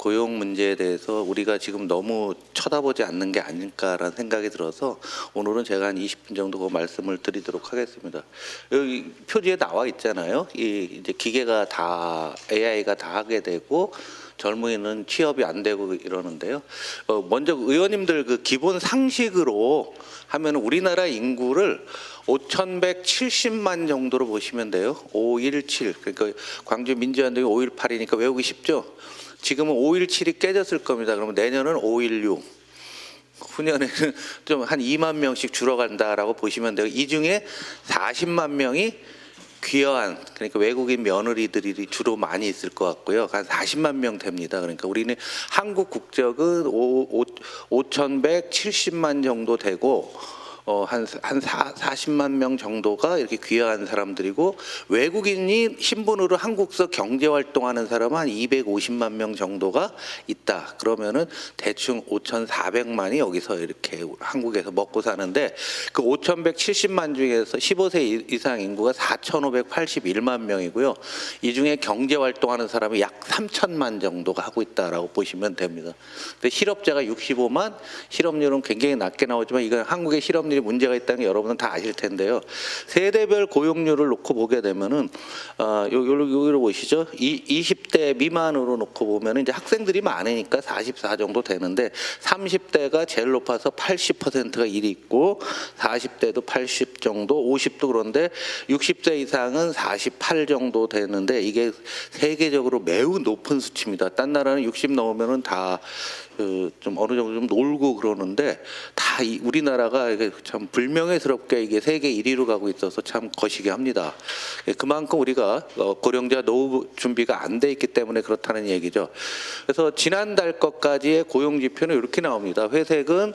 고용 문제에 대해서 우리가 지금 너무 쳐다보지 않는 게 아닐까라는 생각이 들어서 오늘은 제가 한 20분 정도 그 말씀을 드리도록 하겠습니다. 여기 표지에 나와 있잖아요. 이제 기계가 다 AI가 다 하게 되고 젊은이는 취업이 안 되고 이러는데요. 먼저 의원님들 그 기본 상식으로 하면 우리나라 인구를 5,170만 정도로 보시면 돼요. 517. 그러니까 광주 민주화운동이 5.18이니까 외우기 쉽죠. 지금은 5.17이 깨졌을 겁니다. 그러면 내년은 5.16. 후년에는 좀 한 2만 명씩 줄어간다라고 보시면 돼요. 이 중에 40만 명이 귀화한, 그러니까 외국인 며느리들이 주로 많이 있을 것 같고요. 한 40만 명 됩니다. 그러니까 우리는 한국 국적은 5,170만 정도 되고 한 40만 명 정도가 이렇게 귀화한 사람들이고, 외국인이 신분으로 한국서 경제활동하는 사람은 한 250만 명 정도가 있다. 그러면은 대충 5,400만이 여기서 이렇게 한국에서 먹고 사는데, 그 5,170만 중에서 15세 이상 인구가 4,581만 명이고요. 이 중에 경제활동하는 사람이 약 3천만 정도가 하고 있다라고 보시면 됩니다. 근데 실업자가 65만, 실업률은 굉장히 낮게 나오지만 이건 한국의 실업률 문제가 있다는 게 여러분은 다 아실 텐데요. 세대별 고용률을 놓고 보게 되면은 여기로 보시죠. 20대 미만으로 놓고 보면은 이제 학생들이 많으니까 44 정도 되는데, 30대가 제일 높아서 80%가 일이 있고, 40대도 80 정도, 50도 그런데 60세 이상은 48 정도 되는데, 이게 세계적으로 매우 높은 수치입니다. 딴 나라는 60 넘으면은 다 좀 어느 정도 좀 놀고 그러는데, 다 우리나라가 참 불명예스럽게 이게 세계 1위로 가고 있어서 참 거시기 합니다. 그만큼 우리가 고령자 노후 준비가 안 돼 있기 때문에 그렇다는 얘기죠. 그래서 지난달 것까지의 고용 지표는 이렇게 나옵니다. 회색은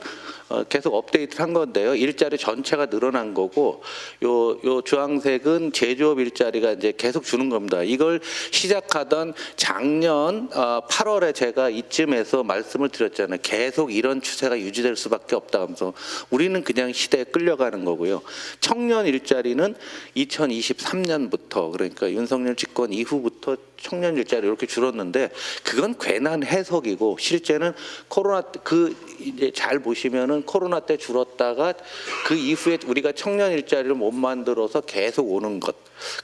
계속 업데이트를 한 건데요. 일자리 전체가 늘어난 거고, 요 주황색은 제조업 일자리가 이제 계속 주는 겁니다. 이걸 시작하던 작년 8월에 제가 이쯤에서 말씀을 드렸잖아요. 계속 이런 추세가 유지될 수밖에 없다 하면서 우리는 그냥 시대에 끌려가는 거고요. 청년 일자리는 2023년부터, 그러니까 윤석열 집권 이후부터 청년 일자리 이렇게 줄었는데, 그건 괜한 해석이고, 실제는 코로나 이제 잘 보시면은 코로나 때 줄었다가 그 이후에 우리가 청년 일자리를 못 만들어서 계속 오는 것.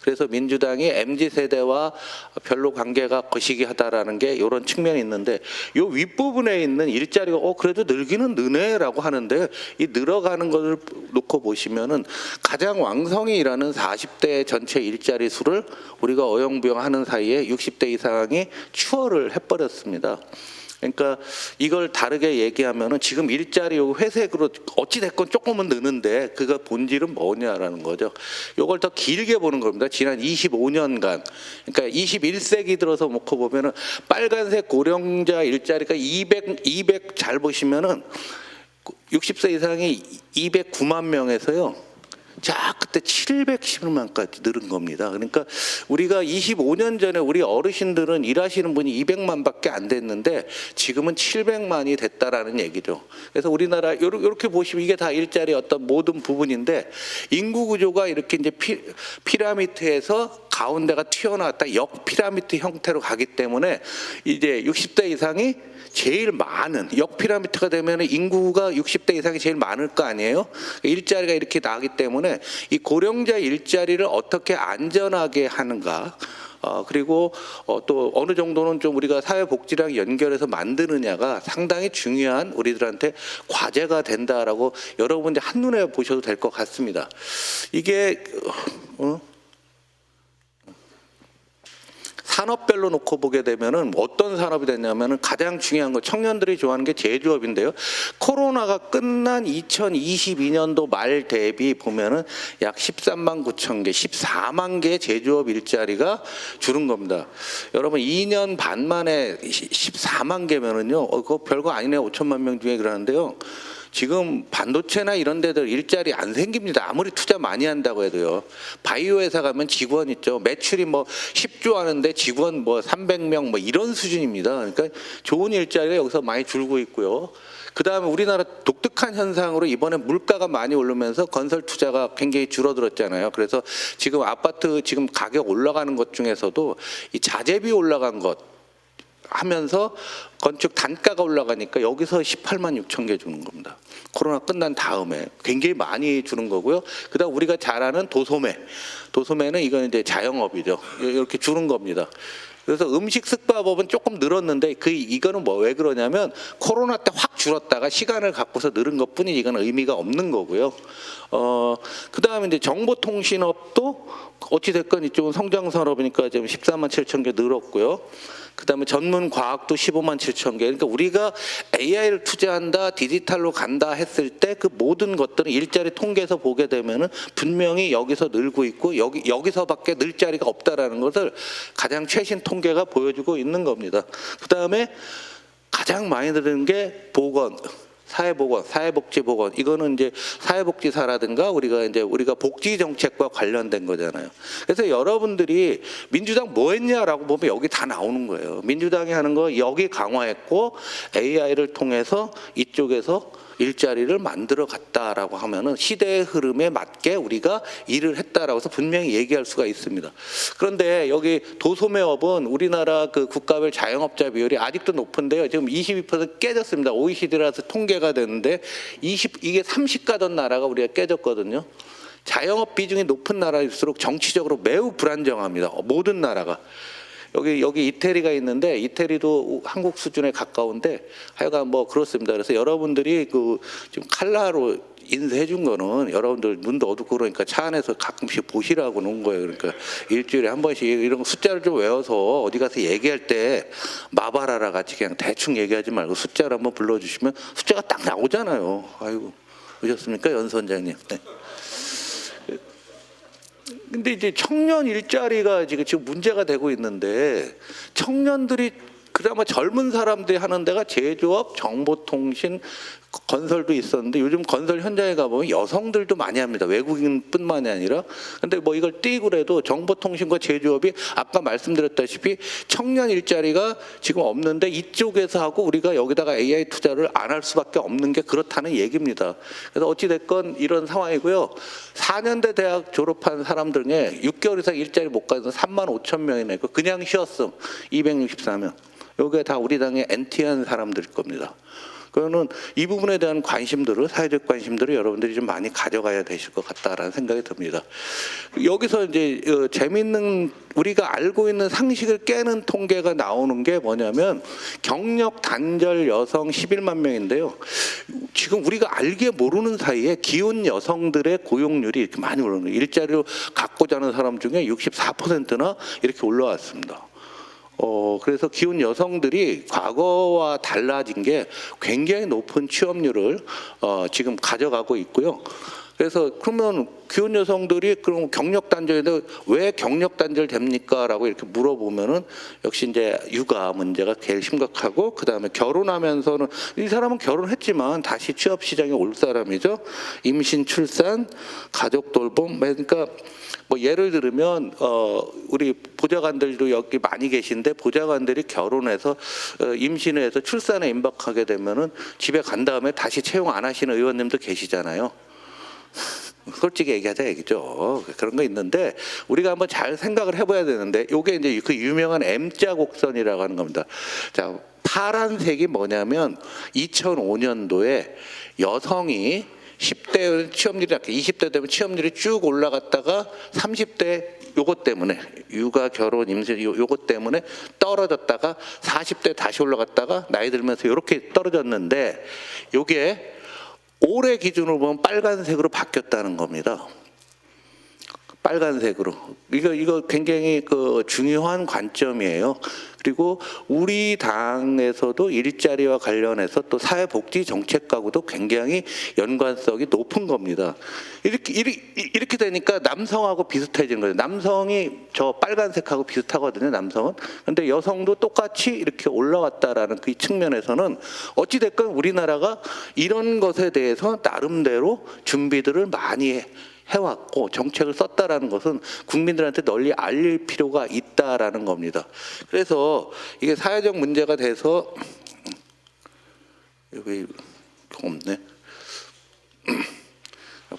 그래서 민주당이 MZ 세대와 별로 관계가 거시기하다라는 게 이런 측면이 있는데, 이 윗부분에 있는 일자리가 그래도 늘기는 느네라고 하는데, 이 늘어가는 것을 놓고 보시면은 가장 왕성히 일하는 40대 전체 일자리 수를 우리가 어영부영하는 사이에 60대 이상이 추월을 해버렸습니다. 그러니까 이걸 다르게 얘기하면은 지금 일자리 회색으로 어찌 됐건 조금은 느는데 그거 본질은 뭐냐라는 거죠. 이걸 더 길게 보는 겁니다. 지난 25년간, 그러니까 21세기 들어서 놓고 보면은 빨간색 고령자 일자리가 200 잘 보시면은 60세 이상이 209만 명에서요. 자, 그때 710만까지 늘은 겁니다. 그러니까 우리가 25년 전에 우리 어르신들은 일하시는 분이 200만밖에 안 됐는데 지금은 700만이 됐다라는 얘기죠. 그래서 우리나라 이렇게 보시면 이게 다 일자리 어떤 모든 부분인데, 인구 구조가 이렇게 이제 피라미드에서 가운데가 튀어나왔다 역 피라미드 형태로 가기 때문에 이제 60대 이상이 제일 많은, 역 피라미드가 되면 인구가 60대 이상이 제일 많을 거 아니에요? 일자리가 이렇게 나기 때문에 이 고령자 일자리를 어떻게 안전하게 하는가, 그리고 또 어느 정도는 좀 우리가 사회복지랑 연결해서 만드느냐가 상당히 중요한 우리들한테 과제가 된다라고 여러분 이제 한눈에 보셔도 될 것 같습니다. 이게 산업별로 놓고 보게 되면은 어떤 산업이 됐냐면은 가장 중요한 거, 청년들이 좋아하는 게 제조업인데요. 코로나가 끝난 2022년도 말 대비 보면은 약 13만 9천 개, 14만 개의 제조업 일자리가 줄은 겁니다. 여러분 2년 반 만에 14만 개면은요, 그거 별거 아니네요. 5천만 명 중에 그러는데요. 지금 반도체나 이런 데들 일자리 안 생깁니다. 아무리 투자 많이 한다고 해도요. 바이오 회사 가면 직원 있죠. 매출이 뭐 10조 하는데 직원 뭐 300명 뭐 이런 수준입니다. 그러니까 좋은 일자리가 여기서 많이 줄고 있고요. 그다음에 우리나라 독특한 현상으로 이번에 물가가 많이 오르면서 건설 투자가 굉장히 줄어들었잖아요. 그래서 지금 아파트 지금 가격 올라가는 것 중에서도 이 자재비 올라간 것, 하면서 건축 단가가 올라가니까 여기서 18만 6천 개 주는 겁니다. 코로나 끝난 다음에 굉장히 많이 주는 거고요. 그다음 우리가 잘 아는 도소매는 이건 이제 자영업이죠. 이렇게 주는 겁니다. 그래서 음식 숙박업은 조금 늘었는데 이거는 뭐 왜 그러냐면 코로나 때 확 줄었다가 시간을 갖고서 늘은 것뿐이지 이건 의미가 없는 거고요. 그다음에 이제 정보통신업도 어찌 됐건 이쪽은 성장 산업이니까 지금 14만 7천 개 늘었고요. 그다음에 전문 과학도 15만 7천 개. 그러니까 우리가 AI를 투자한다, 디지털로 간다 했을 때 그 모든 것들은 일자리 통계에서 보게 되면은 분명히 여기서 늘고 있고 여기서밖에 늘 자리가 없다라는 것을 가장 최신 통계가 보여주고 있는 겁니다. 그다음에 가장 많이 드는 게 보건. 사회복지보건 이거는 이제 사회복지사라든가 우리가 복지 정책과 관련된 거잖아요. 그래서 여러분들이 민주당 뭐 했냐라고 보면 여기 다 나오는 거예요. 민주당이 하는 거 여기 강화했고 AI를 통해서 이쪽에서 일자리를 만들어 갔다라고 하면은 시대의 흐름에 맞게 우리가 일을 했다라고 해서 분명히 얘기할 수가 있습니다. 그런데 여기 도소매업은 우리나라 그 국가별 자영업자 비율이 아직도 높은데요. 지금 22% 깨졌습니다. OECD라서 통계가 되는데 이게 30 가던 나라가 우리가 깨졌거든요. 자영업 비중이 높은 나라일수록 정치적으로 매우 불안정합니다. 모든 나라가. 여기 이태리가 있는데 이태리도 한국 수준에 가까운데 하여간 뭐 그렇습니다. 그래서 여러분들이 그 지금 칼라로 인쇄해 준 거는 여러분들 눈도 어둡고 그러니까 차 안에서 가끔씩 보시라고 놓은 거예요. 그러니까 일주일에 한 번씩 이런 숫자를 좀 외워서 어디 가서 얘기할 때 마바라라 같이 그냥 대충 얘기하지 말고 숫자를 한번 불러주시면 숫자가 딱 나오잖아요. 아이고 오셨습니까, 연 선장님? 네. 근데 이제 청년 일자리가 지금 문제가 되고 있는데 청년들이 그나마 젊은 사람들이 하는 데가 제조업, 정보통신, 건설도 있었는데 요즘 건설 현장에 가보면 여성들도 많이 합니다. 외국인뿐만이 아니라. 근데 뭐 이걸 띄고라도 정보통신과 제조업이 아까 말씀드렸다시피 청년 일자리가 지금 없는데 이쪽에서 하고 우리가 여기다가 AI 투자를 안 할 수밖에 없는 게 그렇다는 얘기입니다. 그래서 어찌됐건 이런 상황이고요. 4년대 대학 졸업한 사람들 중에 6개월 이상 일자리 못 가서 3만 5천 명이나 있고 그냥 쉬었음 264명. 요게 다 우리 당의 NT한 사람들일 겁니다. 그거는 이 부분에 대한 관심들을 사회적 관심들을 여러분들이 좀 많이 가져가야 되실 것 같다라는 생각이 듭니다. 여기서 이제 재미있는 우리가 알고 있는 상식을 깨는 통계가 나오는 게 뭐냐면 경력 단절 여성 11만 명인데요. 지금 우리가 알게 모르는 사이에 기혼 여성들의 고용률이 이렇게 많이 올라오는 거예요. 일자리를 갖고자 하는 사람 중에 64%나 이렇게 올라왔습니다. 그래서 기혼 여성들이 과거와 달라진 게 굉장히 높은 취업률을 지금 가져가고 있고요. 그래서 그러면 기혼 여성들이 그럼 경력 단절인데 왜 경력 단절 됩니까?라고 이렇게 물어보면은 역시 이제 육아 문제가 제일 심각하고 그 다음에 결혼하면서는 이 사람은 결혼했지만 다시 취업 시장에 올 사람이죠. 임신, 출산, 가족 돌봄, 그러니까. 뭐 예를 들면 우리 보좌관들도 여기 많이 계신데 보좌관들이 결혼해서 임신해서 출산에 임박하게 되면은 집에 간 다음에 다시 채용 안 하시는 의원님도 계시잖아요. 솔직히 얘기하자 얘기죠. 그런 거 있는데 우리가 한번 잘 생각을 해봐야 되는데 이게 이제 그 유명한 M자 곡선이라고 하는 겁니다. 자, 파란색이 뭐냐면 2005년도에 여성이 10대 취업률이 20대 되면 취업률이 쭉 올라갔다가 30대 요것 때문에 육아, 결혼, 임신 요것 때문에 떨어졌다가 40대 다시 올라갔다가 나이 들면서 이렇게 떨어졌는데 요게 올해 기준으로 보면 빨간색으로 바뀌었다는 겁니다. 빨간색으로. 이거 굉장히 그 중요한 관점이에요. 그리고 우리 당에서도 일자리와 관련해서 또 사회복지 정책하고도 굉장히 연관성이 높은 겁니다. 이렇게 되니까 남성하고 비슷해지는 거예요. 남성이 저 빨간색하고 비슷하거든요, 남성은. 근데 여성도 똑같이 이렇게 올라왔다라는 그 측면에서는 어찌됐건 우리나라가 이런 것에 대해서 나름대로 준비들을 많이 해왔고 정책을 썼다라는 것은 국민들한테 널리 알릴 필요가 있다라는 겁니다. 그래서 이게 사회적 문제가 돼서 여기 없네.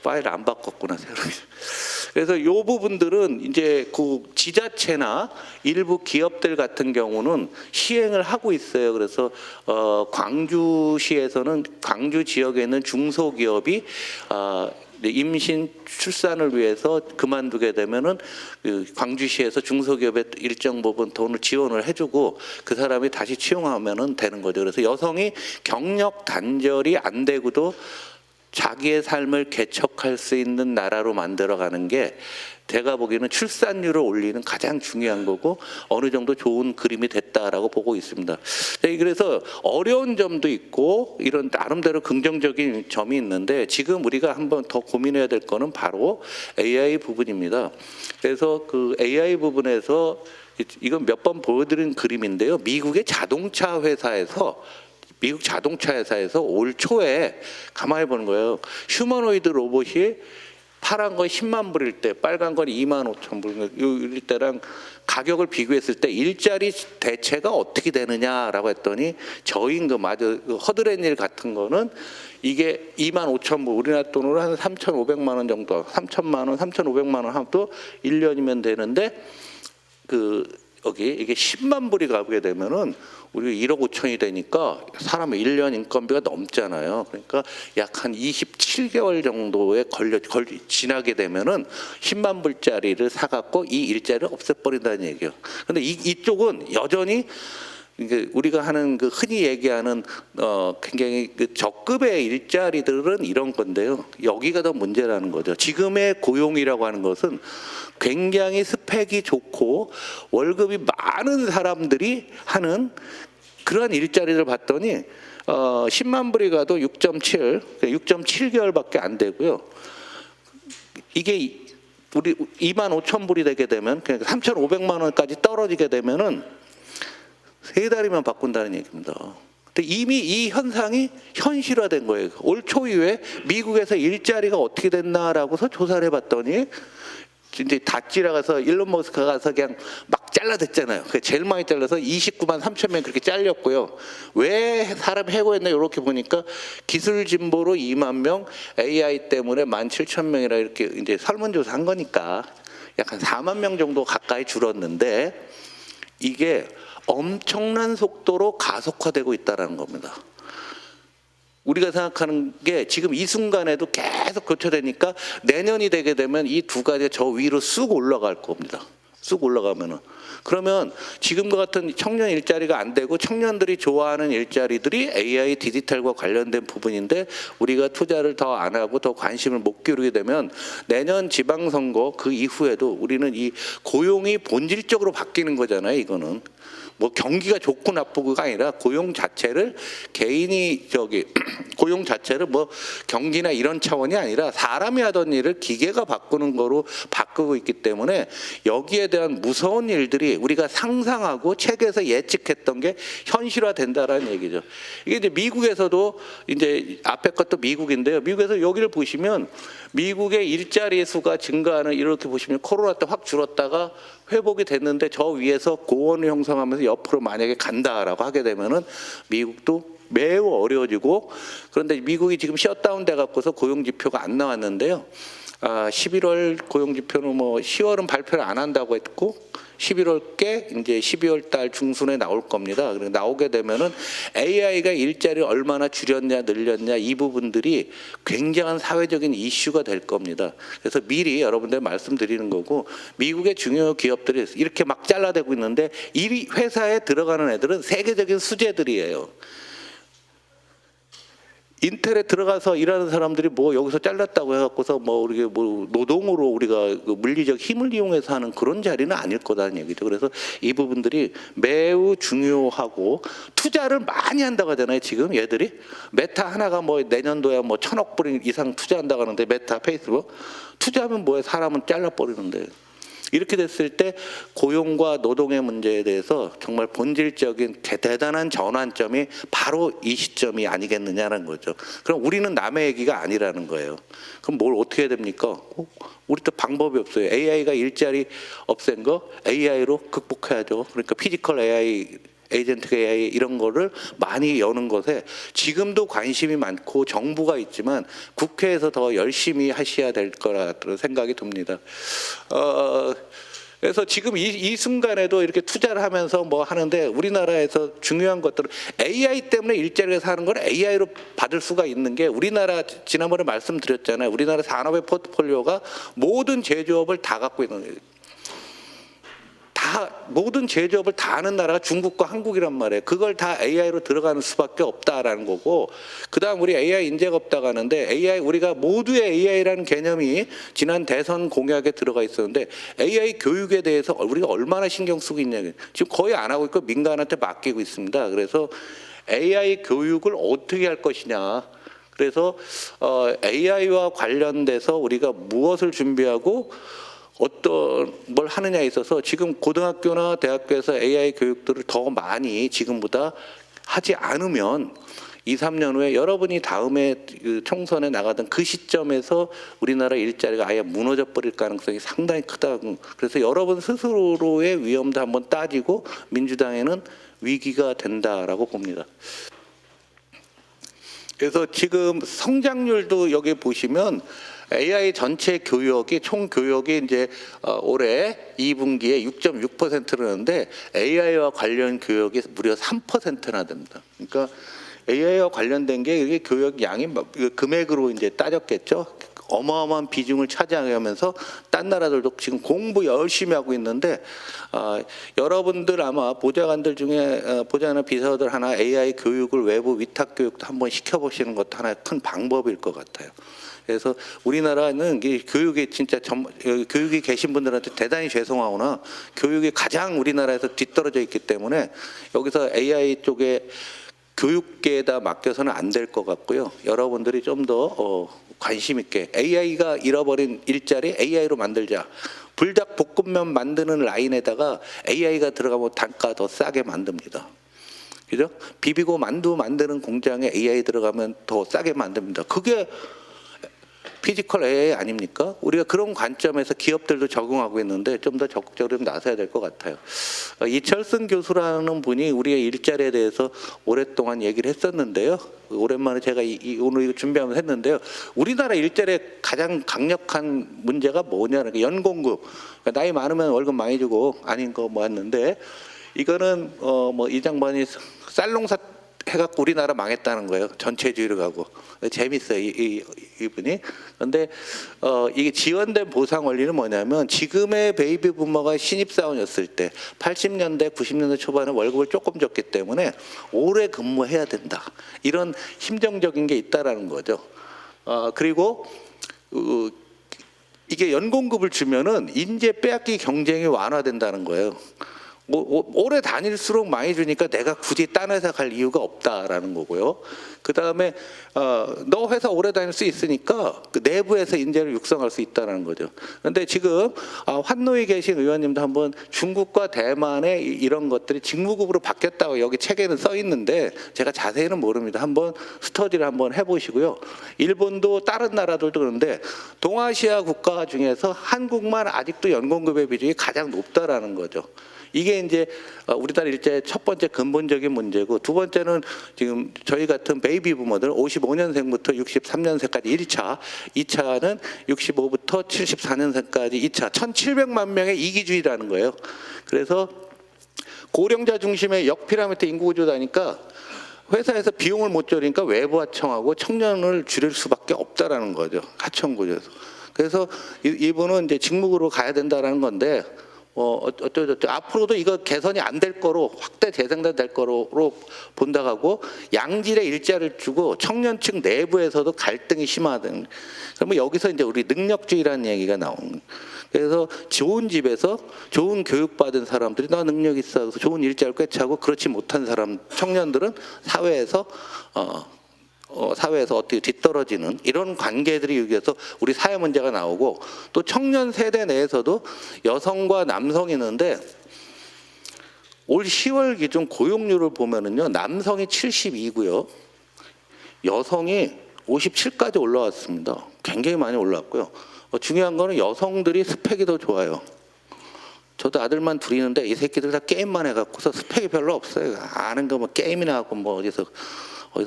파일 안 바꿨구나 새로. 그래서 이 부분들은 이제 그 지자체나 일부 기업들 같은 경우는 시행을 하고 있어요. 그래서 광주시에서는 광주 지역에 있는 중소기업이 임신 출산을 위해서 그만두게 되면은 그 광주시에서 중소기업에 일정 부분 돈을 지원을 해주고 그 사람이 다시 채용하면은 되는 거죠. 그래서 여성이 경력 단절이 안 되고도 자기의 삶을 개척할 수 있는 나라로 만들어가는 게 제가 보기에는 출산율을 올리는 가장 중요한 거고 어느 정도 좋은 그림이 됐다라고 보고 있습니다. 그래서 어려운 점도 있고 이런 나름대로 긍정적인 점이 있는데 지금 우리가 한번 더 고민해야 될 거는 바로 AI 부분입니다. 그래서 그 AI 부분에서 이건 몇 번 보여드린 그림인데요. 미국 자동차 회사에서 올 초에 가만히 보는 거예요. 휴머노이드 로봇이 파란 건 10만 불일 때, 빨간 건 2만 5천 불일 때랑 가격을 비교했을 때 일자리 대체가 어떻게 되느냐라고 했더니 저임금 아주 허드렛일 같은 거는 이게 2만 5천 불, 우리나라 돈으로 한 3,500만 원 정도, 3천만 원, 3,500만 원 하도 1년이면 되는데 여기 이게 10만 불이 가게 되면은 우리 1억 5천이 되니까 사람의 1년 인건비가 넘잖아요. 그러니까 약 한 27개월 정도에 지나게 되면은 10만 불짜리를 사갖고 이 일자리를 없애버린다는 얘기예요. 근데 이쪽은 여전히 이게 우리가 하는 그 흔히 얘기하는 굉장히 그 저급의 일자리들은 이런 건데요. 여기가 더 문제라는 거죠. 지금의 고용이라고 하는 것은 굉장히 스펙이 좋고 월급이 많은 사람들이 하는 그런 일자리를 봤더니 10만 불이 가도 6.7개월밖에 안 되고요. 이게 우리 2만 5천 불이 되게 되면 그러니까 3,500만 원까지 떨어지게 되면은 3달이면 바꾼다는 얘기입니다. 근데 이미 이 현상이 현실화된 거예요. 올 초 이후에 미국에서 일자리가 어떻게 됐나라고서 조사를 해봤더니 이제 다 지나가서 일론 머스크가 가서 그냥 막 잘라댔잖아요. 제일 많이 잘라서 29만 3천 명 그렇게 잘렸고요. 왜 사람 해고했나 이렇게 보니까 기술 진보로 2만 명, AI 때문에 17,000명이라 이렇게 이제 설문조사 한 거니까 약간 4만 명 정도 가까이 줄었는데 이게 엄청난 속도로 가속화되고 있다는 겁니다. 우리가 생각하는 게 지금 이 순간에도 계속 교차되니까 내년이 되게 되면 이 두 가지가 저 위로 쑥 올라갈 겁니다. 쑥 올라가면은. 그러면 지금과 같은 청년 일자리가 안 되고 청년들이 좋아하는 일자리들이 AI 디지털과 관련된 부분인데 우리가 투자를 더 안 하고 더 관심을 못 기울이게 되면 내년 지방선거 그 이후에도 우리는 이 고용이 본질적으로 바뀌는 거잖아요. 이거는. 뭐 경기가 좋고 나쁘고가 아니라 고용 자체를 개인이 고용 자체를 뭐 경기나 이런 차원이 아니라 사람이 하던 일을 기계가 바꾸는 거로 바꾸고 있기 때문에 여기에 대한 무서운 일들이 우리가 상상하고 책에서 예측했던 게 현실화된다라는 얘기죠. 이게 이제 미국에서도 이제 앞에 것도 미국인데요. 미국에서 여기를 보시면 미국의 일자리 수가 증가하는 이렇게 보시면 코로나 때 확 줄었다가 회복이 됐는데 저 위에서 고원을 형성하면서 옆으로 만약에 간다라고 하게 되면은 미국도 매우 어려워지고 그런데 미국이 지금 셧다운 돼 갖고서 고용 지표가 안 나왔는데요. 11월 고용 지표는 뭐 10월은 발표를 안 한다고 했고 11월께 이제 12월 달 중순에 나올 겁니다. 그리고 나오게 되면은 AI가 일자리를 얼마나 줄였냐 늘렸냐 이 부분들이 굉장한 사회적인 이슈가 될 겁니다. 그래서 미리 여러분들 말씀드리는 거고 미국의 중요 기업들이 이렇게 막 잘라대고 있는데 이 회사에 들어가는 애들은 세계적인 수재들이에요. 인텔에 들어가서 일하는 사람들이 뭐 여기서 잘랐다고 해갖고서 뭐 우리가 뭐 노동으로 우리가 그 물리적 힘을 이용해서 하는 그런 자리는 아닐 거다는 얘기죠. 그래서 이 부분들이 매우 중요하고 투자를 많이 한다고 하잖아요. 지금 얘들이 메타 하나가 뭐 내년도에 뭐 1,000억 불 이상 투자한다고 하는데 메타 페이스북 투자하면 뭐해 사람은 잘라버리는데. 이렇게 됐을 때 고용과 노동의 문제에 대해서 정말 본질적인 대단한 전환점이 바로 이 시점이 아니겠느냐는 거죠. 그럼 우리는 남의 얘기가 아니라는 거예요. 그럼 뭘 어떻게 해야 됩니까? 우리 또 방법이 없어요. AI가 일자리 없앤 거 AI로 극복해야죠. 그러니까 피지컬 AI 에이전트 AI 이런 거를 많이 여는 것에 지금도 관심이 많고 정부가 있지만 국회에서 더 열심히 하셔야 될 거라는 생각이 듭니다. 그래서 지금 이 순간에도 이렇게 투자를 하면서 뭐 하는데 우리나라에서 중요한 것들은 AI 때문에 일자리가 사는 걸 AI로 받을 수가 있는 게 우리나라 지난번에 말씀드렸잖아요. 우리나라 산업의 포트폴리오가 모든 제조업을 다 갖고 있는 거예요. 모든 제조업을 다 하는 나라가 중국과 한국이란 말이에요. 그걸 다 AI로 들어가는 수밖에 없다라는 거고, 그다음 우리 AI 인재가 없다고 하는데 AI 우리가 모두의 AI라는 개념이 지난 대선 공약에 들어가 있었는데 AI 교육에 대해서 우리가 얼마나 신경 쓰고 있냐, 지금 거의 안 하고 있고 민간한테 맡기고 있습니다. 그래서 AI 교육을 어떻게 할 것이냐. 그래서 AI와 관련돼서 우리가 무엇을 준비하고 어떤 뭘 하느냐에 있어서 지금 고등학교나 대학교에서 AI 교육들을 더 많이 지금보다 하지 않으면 2, 3년 후에 여러분이 다음에 그 총선에 나가던 그 시점에서 우리나라 일자리가 아예 무너져 버릴 가능성이 상당히 크다고. 그래서 여러분 스스로의 위험도 한번 따지고 민주당에는 위기가 된다라고 봅니다. 그래서 지금 성장률도 여기 보시면 AI 전체 교역이 총 교역이 이제 올해 2분기에 6.6%였는데 AI와 관련 교역이 무려 3%나 됩니다. 그러니까 AI와 관련된 게 이게 교역 양이 금액으로 이제 따졌겠죠. 어마어마한 비중을 차지하면서 딴 나라들도 지금 공부 열심히 하고 있는데 여러분들 아마 보좌관들 중에 보좌나 비서들 하나 AI 교육을 외부 위탁 교육도 한번 시켜보시는 것도 하나의 큰 방법일 것 같아요. 그래서 우리나라는 교육이 진짜 교육이 계신 분들한테 대단히 죄송하거나 교육이 가장 우리나라에서 뒤떨어져 있기 때문에 여기서 AI 쪽에 교육계에다 맡겨서는 안 될 것 같고요. 여러분들이 좀 더 관심 있게 AI가 잃어버린 일자리 AI로 만들자. 불닭 볶음면 만드는 라인에다가 AI가 들어가면 단가 더 싸게 만듭니다. 그죠? 비비고 만두 만드는 공장에 AI 들어가면 더 싸게 만듭니다. 그게 피지컬 AI 아닙니까? 우리가 그런 관점에서 기업들도 적응하고 있는데 좀 더 적극적으로 나서야 될 것 같아요. 이철승 교수라는 분이 우리의 일자리에 대해서 오랫동안 얘기를 했었는데요. 오랜만에 제가 오늘 이거 준비하면서 했는데요. 우리나라 일자리의 가장 강력한 문제가 뭐냐는 게 연공급. 그러니까 나이 많으면 월급 많이 주고 아닌 거 뭐 했는데 이거는 뭐 이 장관이 쌀농사 해갖고 우리나라 망했다는 거예요. 전체주의로 가고. 재밌어요, 이분이. 그런데 이게 지원된 보상 원리는 뭐냐면 지금의 베이비 부머가 신입사원이었을 때 80년대, 90년대 초반에 월급을 조금 줬기 때문에 오래 근무해야 된다. 이런 심정적인 게 있다라는 거죠. 그리고 이게 연공급을 주면은 인재 빼앗기 경쟁이 완화된다는 거예요. 오래 다닐수록 많이 주니까 내가 굳이 딴 회사 갈 이유가 없다라는 거고요. 그 다음에 너 회사 오래 다닐 수 있으니까 그 내부에서 인재를 육성할 수 있다는 거죠. 그런데 지금 환노에 계신 의원님도 한번 중국과 대만의 이런 것들이 직무급으로 바뀌었다고 여기 책에는 써 있는데 제가 자세히는 모릅니다. 한번 스터디를 한번 해보시고요. 일본도 다른 나라들도 그런데 동아시아 국가 중에서 한국만 아직도 연공급의 비중이 가장 높다라는 거죠. 이게 이제 우리나라 일자리의 첫 번째 근본적인 문제고, 두 번째는 지금 저희 같은 베이비 부머들 55년생부터 63년생까지 1차, 2차는 65부터 74년생까지 2차 1,700만 명의 이기주의라는 거예요. 그래서 고령자 중심의 역피라미드 인구구조다니까 회사에서 비용을 못 줄이니까 외부 하청하고 청년을 줄일 수밖에 없다라는 거죠. 하청구조에서. 그래서 이분은 이제 직무급으로 가야 된다라는 건데 어쩌저쩌 앞으로도 이거 개선이 안 될 거로 확대 재생될 거로 본다고 양질의 일자리를 주고 청년층 내부에서도 갈등이 심화된. 그러면 여기서 이제 우리 능력주의라는 얘기가 나오는. 그래서 좋은 집에서 좋은 교육받은 사람들이 나 능력 있어 좋은 일자리를 꿰차고 그렇지 못한 사람 청년들은 사회에서 어떻게 뒤떨어지는 이런 관계들이 여기에서 우리 사회 문제가 나오고, 또 청년 세대 내에서도 여성과 남성이 있는데 올 10월 기준 고용률을 보면은요 남성이 72고요 여성이 57까지 올라왔습니다. 굉장히 많이 올랐고요. 중요한 거는 여성들이 스펙이 더 좋아요. 저도 아들만 둘이 있는데 이 새끼들 다 게임만 해갖고서 스펙이 별로 없어요. 아는 거 뭐 게임이나 하고 뭐 어디서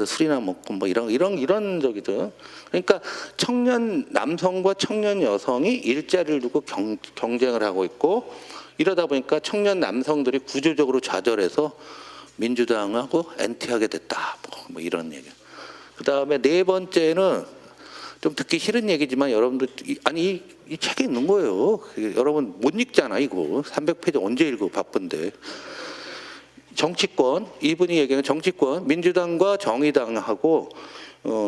술이나 먹고 뭐 이런 저기들. 그러니까 청년 남성과 청년 여성이 일자리를 두고 경쟁을 하고 있고, 이러다 보니까 청년 남성들이 구조적으로 좌절해서 민주당하고 엔티하게 됐다. 뭐 이런 얘기. 그 다음에 네 번째는 좀 듣기 싫은 얘기지만 여러분들 아니 이 책에 있는 거예요. 여러분 못 읽잖아 이거. 300페이지 언제 읽어 바쁜데. 정치권, 이분이 얘기하는 정치권, 민주당과 정의당하고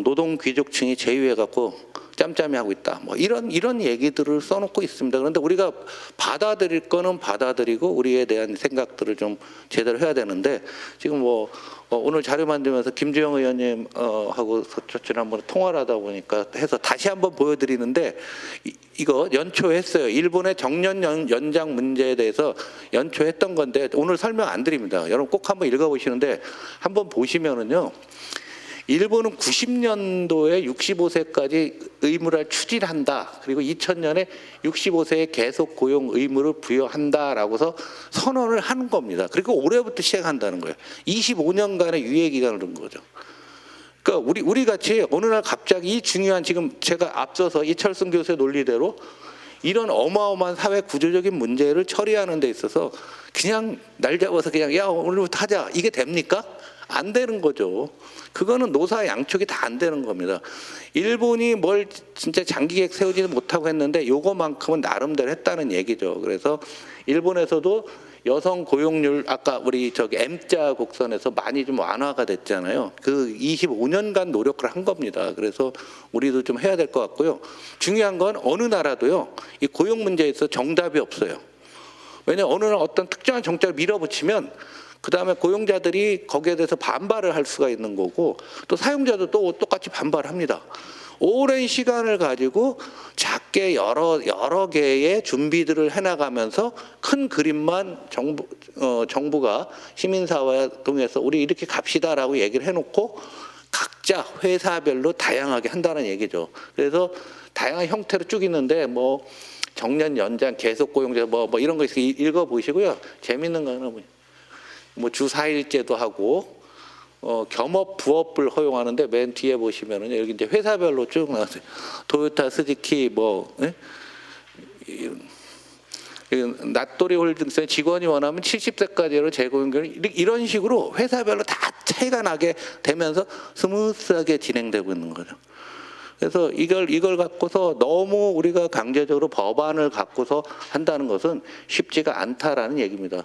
노동 귀족층이 제휴해갖고 짬짬이 하고 있다. 뭐 이런 얘기들을 써놓고 있습니다. 그런데 우리가 받아들일 거는 받아들이고 우리에 대한 생각들을 좀 제대로 해야 되는데, 지금 뭐 오늘 자료 만들면서 김주영 의원님 하고 지난번에 통화를 하다 보니까 해서 다시 한번 보여드리는데, 이거 연초했어요. 일본의 정년 연장 문제에 대해서 연초했던 건데 오늘 설명 안 드립니다. 여러분 꼭 한번 읽어보시는데, 한번 보시면은요. 일본은 90년도에 65세까지 의무를 추진한다. 그리고 2000년에 65세에 계속 고용 의무를 부여한다라고서 선언을 하는 겁니다. 그리고 올해부터 시작한다는 거예요. 25년간의 유예 기간을 둔 거죠. 그러니까 우리 같이 어느 날 갑자기 이 중요한, 지금 제가 앞서서 이철승 교수의 논리대로 이런 어마어마한 사회 구조적인 문제를 처리하는 데 있어서 그냥 날 잡아서 그냥 야 오늘부터 하자, 이게 됩니까? 안 되는 거죠. 그거는 노사 양쪽이 다 안 되는 겁니다. 일본이 뭘 진짜 장기 계획 세우지는 못하고 했는데 요거만큼은 나름대로 했다는 얘기죠. 그래서 일본에서도 여성 고용률, 아까 우리 저기 M자 곡선에서 많이 좀 완화가 됐잖아요. 그 25년간 노력을 한 겁니다. 그래서 우리도 좀 해야 될 것 같고요. 중요한 건 어느 나라도요, 이 고용 문제에 있어서 정답이 없어요. 왜냐하면 어느 날 어떤 특정한 정책을 밀어붙이면 그 다음에 고용자들이 거기에 대해서 반발을 할 수가 있는 거고, 또 사용자도 또 똑같이 반발합니다. 오랜 시간을 가지고 작게 여러 개의 준비들을 해나가면서 큰 그림만 정부가 시민사회와 통해서 우리 이렇게 갑시다라고 얘기를 해놓고 각자 회사별로 다양하게 한다는 얘기죠. 그래서 다양한 형태로 쭉 있는데 뭐 정년 연장, 계속 고용제 뭐 이런 거 있으니까 읽어보시고요. 재밌는 거는 뭐 주 4일제도 하고 겸업 부업을 허용하는데 맨 뒤에 보시면은 여기 이제 회사별로 쭉 나왔어요. 토요타, 스즈키 낫도리 홀딩스의 직원이 원하면 70세까지로 재고용결, 이런 식으로 회사별로 다 차이가 나게 되면서 스무스하게 진행되고 있는 거죠. 그래서 이걸 갖고서 너무 우리가 강제적으로 법안을 갖고서 한다는 것은 쉽지가 않다라는 얘기입니다.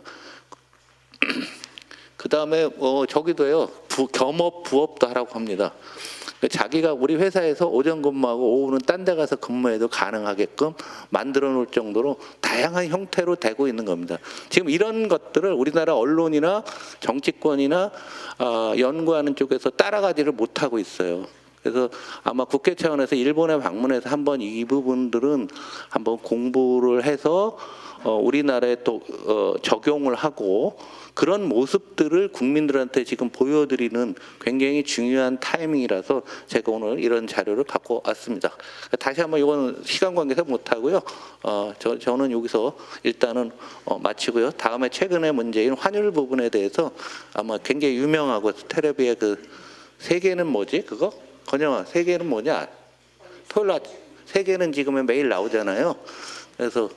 그 다음에 저기도요, 겸업 부업도 하라고 합니다. 자기가 우리 회사에서 오전 근무하고 오후는 딴 데 가서 근무해도 가능하게끔 만들어 놓을 정도로 다양한 형태로 되고 있는 겁니다. 지금 이런 것들을 우리나라 언론이나 정치권이나 연구하는 쪽에서 따라가지를 못하고 있어요. 그래서 아마 국회 차원에서 일본에 방문해서 한번 이 부분들은 한번 공부를 해서 우리나라에 또 적용을 하고, 그런 모습들을 국민들한테 지금 보여드리는 굉장히 중요한 타이밍이라서 제가 오늘 이런 자료를 갖고 왔습니다. 다시 한번 이거는 시간 관계상 못하고요. 저는 여기서 일단은 마치고요. 다음에 최근의 문제인 환율 부분에 대해서 아마 굉장히 유명하고 텔레비의 그 세계는 뭐지 그거? 건영아, 세계는 뭐냐? 토요일 날 세계는 지금은 매일 나오잖아요. 그래서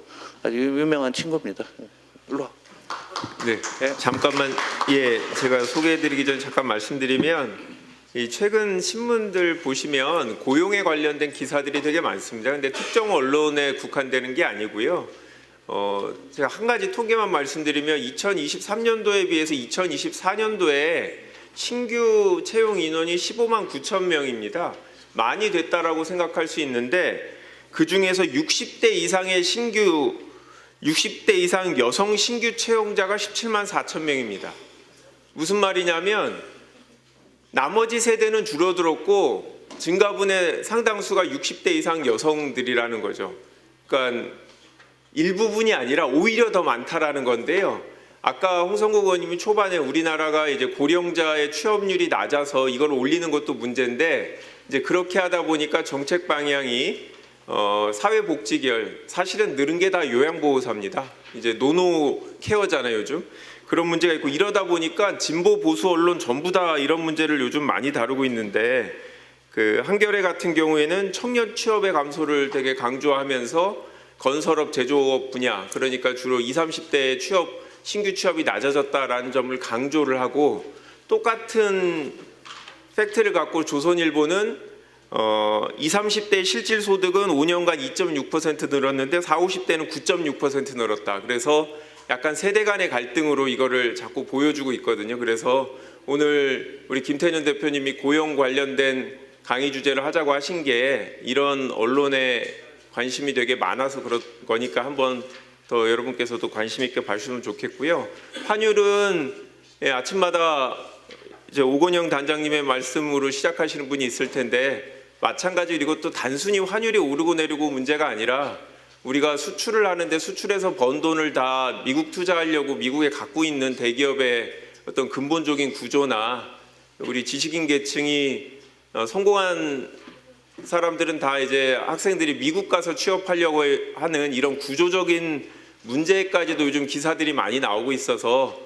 아주 유명한 친구입니다. 일로 와. 네, 잠깐만, 제가 소개해드리기 전에 잠깐 말씀드리면, 이 최근 신문들 보시면 고용에 관련된 기사들이 되게 많습니다. 근데 특정 언론에 국한되는 게 아니고요. 제가 한 가지 통계만 말씀드리면 2023년도에 비해서 2024년도에 신규 채용 인원이 15만 9천 명입니다. 많이 됐다라고 생각할 수 있는데, 그 중에서 60대 이상 여성 신규 채용자가 17만 4천 명입니다. 무슨 말이냐면 나머지 세대는 줄어들었고 증가분의 상당수가 60대 이상 여성들이라는 거죠. 그러니까 일부분이 아니라 오히려 더 많다라는 건데요. 아까 홍성국 의원님이 초반에 우리나라가 이제 고령자의 취업률이 낮아서 이걸 올리는 것도 문제인데, 이제 그렇게 하다 보니까 정책 방향이 사회복지계열, 사실은 늘은 게 다 요양보호사입니다. 이제 노노 케어잖아요, 요즘. 그런 문제가 있고 이러다 보니까 진보 보수 언론 전부 다 이런 문제를 요즘 많이 다루고 있는데, 그 한겨레 같은 경우에는 청년 취업의 감소를 되게 강조하면서 건설업, 제조업 분야, 그러니까 주로 20, 30대의 신규 취업이 낮아졌다라는 점을 강조를 하고, 똑같은 팩트를 갖고 조선일보는 20, 30대의 실질 소득은 5년간 2.6% 늘었는데 40, 50대는 9.6% 늘었다. 그래서 약간 세대 간의 갈등으로 이거를 자꾸 보여주고 있거든요. 그래서 오늘 우리 김태년 대표님이 고용 관련된 강의 주제를 하자고 하신 게 이런 언론에 관심이 되게 많아서 그런 거니까 한번 더 여러분께서도 관심 있게 봐주시면 좋겠고요. 환율은 아침마다 이제 오건영 단장님의 말씀으로 시작하시는 분이 있을 텐데, 마찬가지로 이것도 단순히 환율이 오르고 내리고 문제가 아니라 우리가 수출을 하는데 수출해서 번 돈을 다 미국 투자하려고 미국에 갖고 있는 대기업의 어떤 근본적인 구조나, 우리 지식인 계층이 성공한 사람들은 다 이제 학생들이 미국 가서 취업하려고 하는 이런 구조적인 문제까지도 요즘 기사들이 많이 나오고 있어서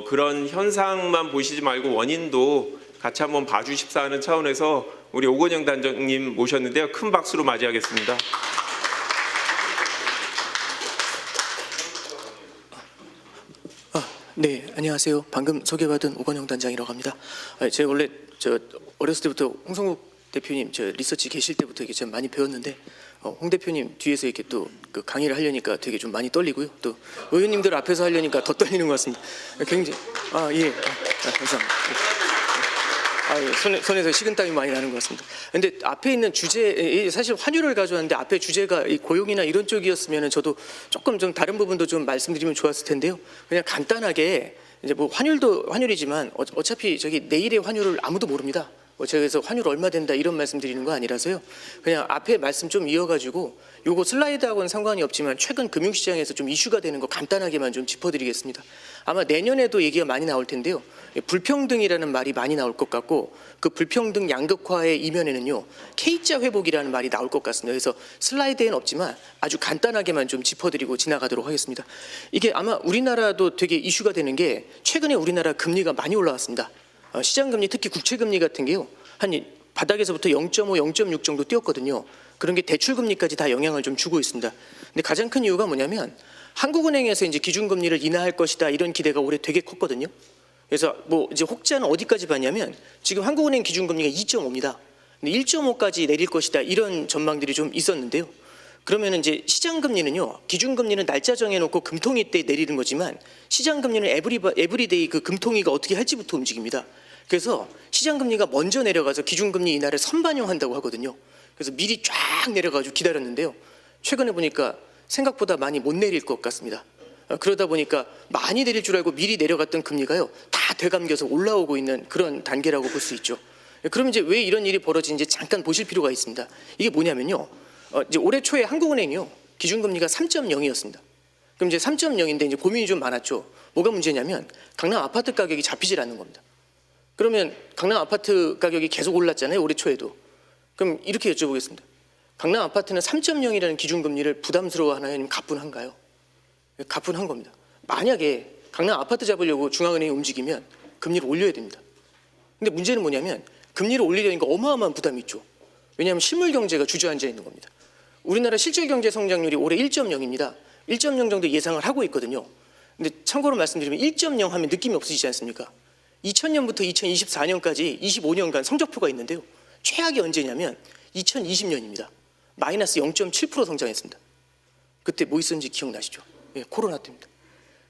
그런 현상만 보시지 말고 원인도 같이 한번 봐주십사 하는 차원에서 우리 오건영 단장님 모셨는데요. 큰 박수로 맞이하겠습니다. 네, 안녕하세요. 방금 소개받은 오건영 단장이라고 합니다. 제가 원래 어렸을 때부터 홍성국 대표님 리서치 계실 때부터 이게 좀 많이 배웠는데, 홍 대표님 뒤에서 이렇게 또 그 강의를 하려니까 되게 좀 많이 떨리고요. 또 의원님들 앞에서 하려니까 더 떨리는 것 같습니다. 굉장히 감사합니다. 예, 손에서 식은땀이 많이 나는 것 같습니다. 근데 앞에 있는 주제, 사실 환율을 가져왔는데 앞에 주제가 이 고용이나 이런 쪽이었으면 저도 조금 좀 다른 부분도 좀 말씀드리면 좋았을 텐데요. 그냥 간단하게 이제 뭐 환율도 환율이지만 어차피 내일의 환율을 아무도 모릅니다. 제가 그래서 환율 얼마 된다 이런 말씀 드리는 거 아니라서요. 그냥 앞에 말씀 좀 이어가지고 요거 슬라이드하고는 상관이 없지만 최근 금융시장에서 좀 이슈가 되는 거 간단하게만 좀 짚어드리겠습니다. 아마 내년에도 얘기가 많이 나올 텐데요. 불평등이라는 말이 많이 나올 것 같고, 그 불평등 양극화의 이면에는요 K자 회복이라는 말이 나올 것 같습니다. 그래서 슬라이드에는 없지만 아주 간단하게만 좀 짚어드리고 지나가도록 하겠습니다. 이게 아마 우리나라도 되게 이슈가 되는 게, 최근에 우리나라 금리가 많이 올라왔습니다. 시장금리, 특히 국채금리 같은 게요 한 바닥에서부터 0.5, 0.6 정도 뛰었거든요. 그런 게 대출금리까지 다 영향을 좀 주고 있습니다. 근데 가장 큰 이유가 뭐냐면, 한국은행에서 이제 기준금리를 인하할 것이다 이런 기대가 올해 되게 컸거든요. 그래서 뭐 이제 혹자는 어디까지 봤냐면, 지금 한국은행 기준금리가 2.5입니다. 근데 1.5까지 내릴 것이다 이런 전망들이 좀 있었는데요. 그러면 이제 시장금리는요, 기준금리는 날짜 정해놓고 금통위 때 내리는 거지만, 시장금리는 에브리데이 그 금통위가 어떻게 할지부터 움직입니다. 그래서 시장금리가 먼저 내려가서 기준금리 인하를 선반영한다고 하거든요. 그래서 미리 쫙 내려가지고 기다렸는데요. 최근에 보니까 생각보다 많이 못 내릴 것 같습니다. 그러다 보니까 많이 내릴 줄 알고 미리 내려갔던 금리가요 다 되감겨서 올라오고 있는 그런 단계라고 볼 수 있죠. 그럼 이제 왜 이런 일이 벌어지는지 잠깐 보실 필요가 있습니다. 이게 뭐냐면요, 이제 올해 초에 한국은행이요 기준금리가 3.0이었습니다. 그럼 이제 3.0인데 이제 고민이 좀 많았죠. 뭐가 문제냐면 강남 아파트 가격이 잡히질 않는 겁니다. 그러면 강남 아파트 가격이 계속 올랐잖아요, 올해 초에도. 그럼 이렇게 여쭤보겠습니다. 강남 아파트는 3.0이라는 기준금리를 부담스러워하나요, 아니면 가뿐한가요? 가뿐한 겁니다. 만약에 강남 아파트 잡으려고 중앙은행이 움직이면 금리를 올려야 됩니다. 근데 문제는 뭐냐면, 금리를 올리려니까 어마어마한 부담이 있죠. 왜냐하면 실물 경제가 주저앉아 있는 겁니다. 우리나라 실질 경제 성장률이 올해 1.0입니다. 1.0 정도 예상을 하고 있거든요. 근데 참고로 말씀드리면 1.0 하면 느낌이 없으시지 않습니까? 2000년부터 2024년까지 25년간 성적표가 있는데요. 최악이 언제냐면 2020년입니다. 마이너스 0.7% 성장했습니다. 그때 뭐 있었는지 기억나시죠? 예, 코로나 때입니다.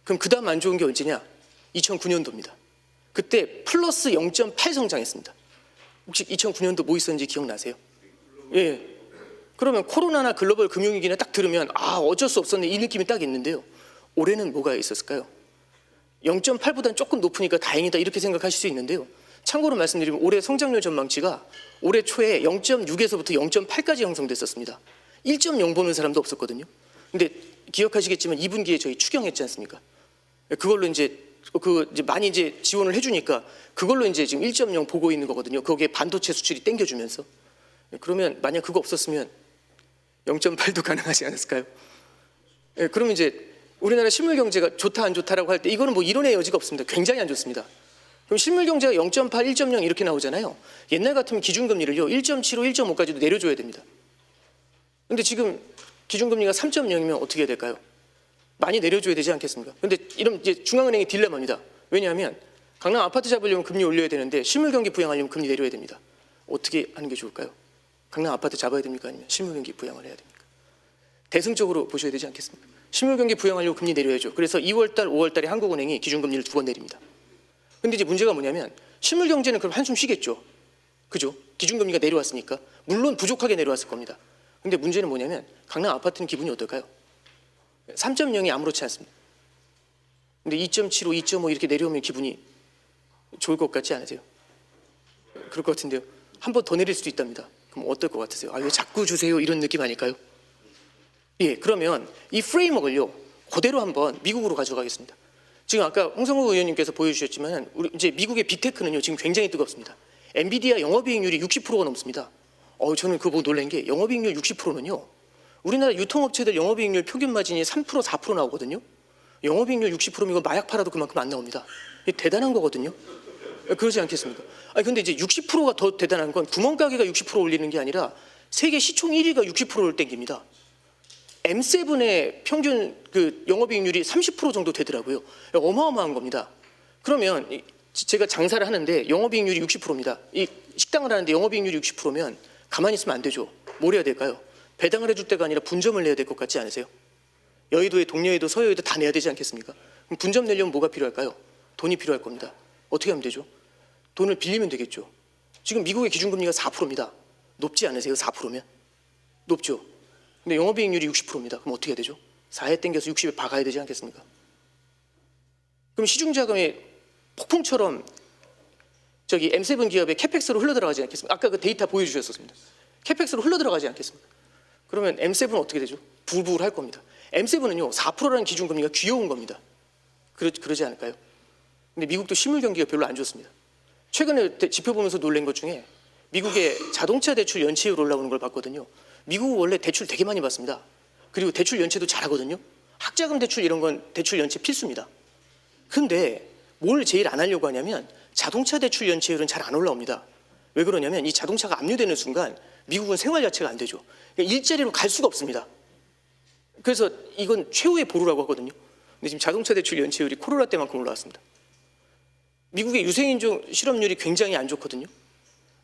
그럼 그 다음 안 좋은 게 언제냐? 2009년도입니다. 그때 플러스 0.8 성장했습니다. 혹시 2009년도 뭐 있었는지 기억나세요? 예. 그러면 코로나나 글로벌 금융위기나 딱 들으면 어쩔 수 없었네 이 느낌이 딱 있는데요. 올해는 뭐가 있었을까요? 0.8보다는 조금 높으니까 다행이다 이렇게 생각하실 수 있는데요. 참고로 말씀드리면 올해 성장률 전망치가 올해 초에 0.6에서부터 0.8까지 형성됐었습니다. 1.0 보는 사람도 없었거든요. 근데 기억하시겠지만 2분기에 저희 추경했지 않습니까? 그걸로 이제 많이 이제 지원을 해주니까 그걸로 이제 지금 1.0 보고 있는 거거든요. 거기에 반도체 수출이 땡겨주면서. 그러면 만약 그거 없었으면 0.8도 가능하지 않았을까요? 예, 그러면 이제 우리나라 실물 경제가 좋다 안 좋다라고 할 때 이거는 뭐 이론의 여지가 없습니다. 굉장히 안 좋습니다. 그럼 실물 경제가 0.8, 1.0 이렇게 나오잖아요. 옛날 같으면 기준금리를요 1.75, 1.5까지도 내려줘야 됩니다. 근데 지금 기준금리가 3.0이면 어떻게 해야 될까요? 많이 내려줘야 되지 않겠습니까? 근데 이런 이제 중앙은행의 딜레마입니다. 왜냐하면 강남 아파트 잡으려면 금리 올려야 되는데 실물 경기 부양하려면 금리 내려야 됩니다. 어떻게 하는 게 좋을까요? 강남 아파트 잡아야 됩니까? 아니면 실물 경기 부양을 해야 됩니까? 대승적으로 보셔야 되지 않겠습니까? 실물 경기 부양하려고 금리 내려야죠. 그래서 2월달, 5월달에 한국은행이 기준금리를 2번 내립니다. 근데 이제 문제가 뭐냐면 실물 경제는 그럼 한숨 쉬겠죠. 그죠? 기준금리가 내려왔으니까. 물론 부족하게 내려왔을 겁니다. 근데 문제는 뭐냐면 강남 아파트는 기분이 어떨까요? 3.0이 아무렇지 않습니다. 근데 2.75, 2.5 이렇게 내려오면 기분이 좋을 것 같지 않으세요? 그럴 것 같은데요. 한 번 더 내릴 수도 있답니다. 그럼 어떨 것 같으세요? 아, 왜 자꾸 주세요? 이런 느낌 아닐까요? 예, 그러면 이 프레임워크를요 그대로 한번 미국으로 가져가겠습니다. 지금 아까 홍성국 의원님께서 보여주셨지만 우리 이제 미국의 빅테크는요 지금 굉장히 뜨겁습니다. 엔비디아 영업이익률이 60%가 넘습니다. 저는 그거 보고 놀란 게 영업이익률 60%는요 우리나라 유통업체들 영업이익률 평균 마진이 3%, 4% 나오거든요. 영업이익률 60%면 이거 마약 팔아도 그만큼 안 나옵니다. 이게 대단한 거거든요. 그러지 않겠습니까? 아니 근데 이제 60%가 더 대단한 건 구멍가게가 60% 올리는 게 아니라 세계 시총 1위가 60%를 땡깁니다. M7의 평균 그 영업이익률이 30% 정도 되더라고요. 어마어마한 겁니다. 그러면 제가 장사를 하는데 영업이익률이 60%입니다. 이 식당을 하는데 영업이익률이 60%면 가만히 있으면 안 되죠. 뭘 해야 될까요? 배당을 해줄 때가 아니라 분점을 내야 될 것 같지 않으세요? 여의도에 동여의도, 서여의도 다 내야 되지 않겠습니까? 그럼 분점 내려면 뭐가 필요할까요? 돈이 필요할 겁니다. 어떻게 하면 되죠? 돈을 빌리면 되겠죠. 지금 미국의 기준금리가 4%입니다. 높지 않으세요? 4%면? 높죠. 근데 영업이익률이 60%입니다. 그럼 어떻게 해야 되죠? 4에 땡겨서 60에 박아야 되지 않겠습니까? 그럼 시중자금이 폭풍처럼 저기 M7 기업의 캐펙스로 흘러들어가지 않겠습니까? 아까 그 데이터 보여주셨었습니다. 캐펙스로 흘러들어가지 않겠습니까? 그러면 M7은 어떻게 되죠? 부글부글 할 겁니다. M7은요 4%라는 기준금리가 귀여운 겁니다. 그러지 않을까요? 근데 미국도 실물 경기가 별로 안 좋습니다. 최근에 지표 보면서 놀란 것 중에 미국의 자동차 대출 연체율 올라오는 걸 봤거든요. 미국은 원래 대출 되게 많이 받습니다. 그리고 대출 연체도 잘하거든요. 학자금 대출 이런 건 대출 연체 필수입니다. 근데 뭘 제일 안 하려고 하냐면 자동차 대출 연체율은 잘 안 올라옵니다. 왜 그러냐면 이 자동차가 압류되는 순간 미국은 생활 자체가 안 되죠. 그러니까 일자리로 갈 수가 없습니다. 그래서 이건 최후의 보루라고 하거든요. 근데 지금 자동차 대출 연체율이 코로나 때만큼 올라왔습니다. 미국의 유생인종 실업률이 굉장히 안 좋거든요.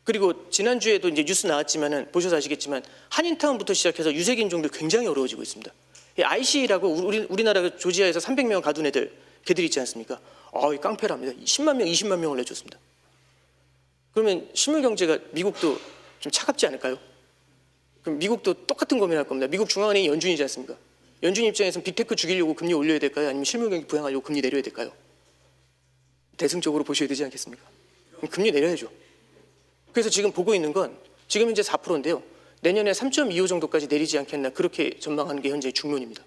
그리고 지난주에도 이제 뉴스 나왔지만은 보셔서 아시겠지만 한인타운부터 시작해서 유색인종들 굉장히 어려워지고 있습니다. IC라고 우리나라 조지아에서 300명 가둔 애들 걔들 있지 않습니까? 이 깡패랍니다. 10만 명, 20만 명을 내줬습니다. 그러면 실물 경제가 미국도 좀 차갑지 않을까요? 그럼 미국도 똑같은 고민할 겁니다. 미국 중앙은행이 연준이지 않습니까? 연준 입장에서는 빅테크 죽이려고 금리 올려야 될까요? 아니면 실물 경기 부양하려고 금리 내려야 될까요? 대승적으로 보셔야 되지 않겠습니까? 그럼 금리 내려야죠. 그래서 지금 보고 있는 건 지금 현재 4%인데요. 내년에 3.25 정도까지 내리지 않겠나 그렇게 전망하는 게 현재 중론입니다.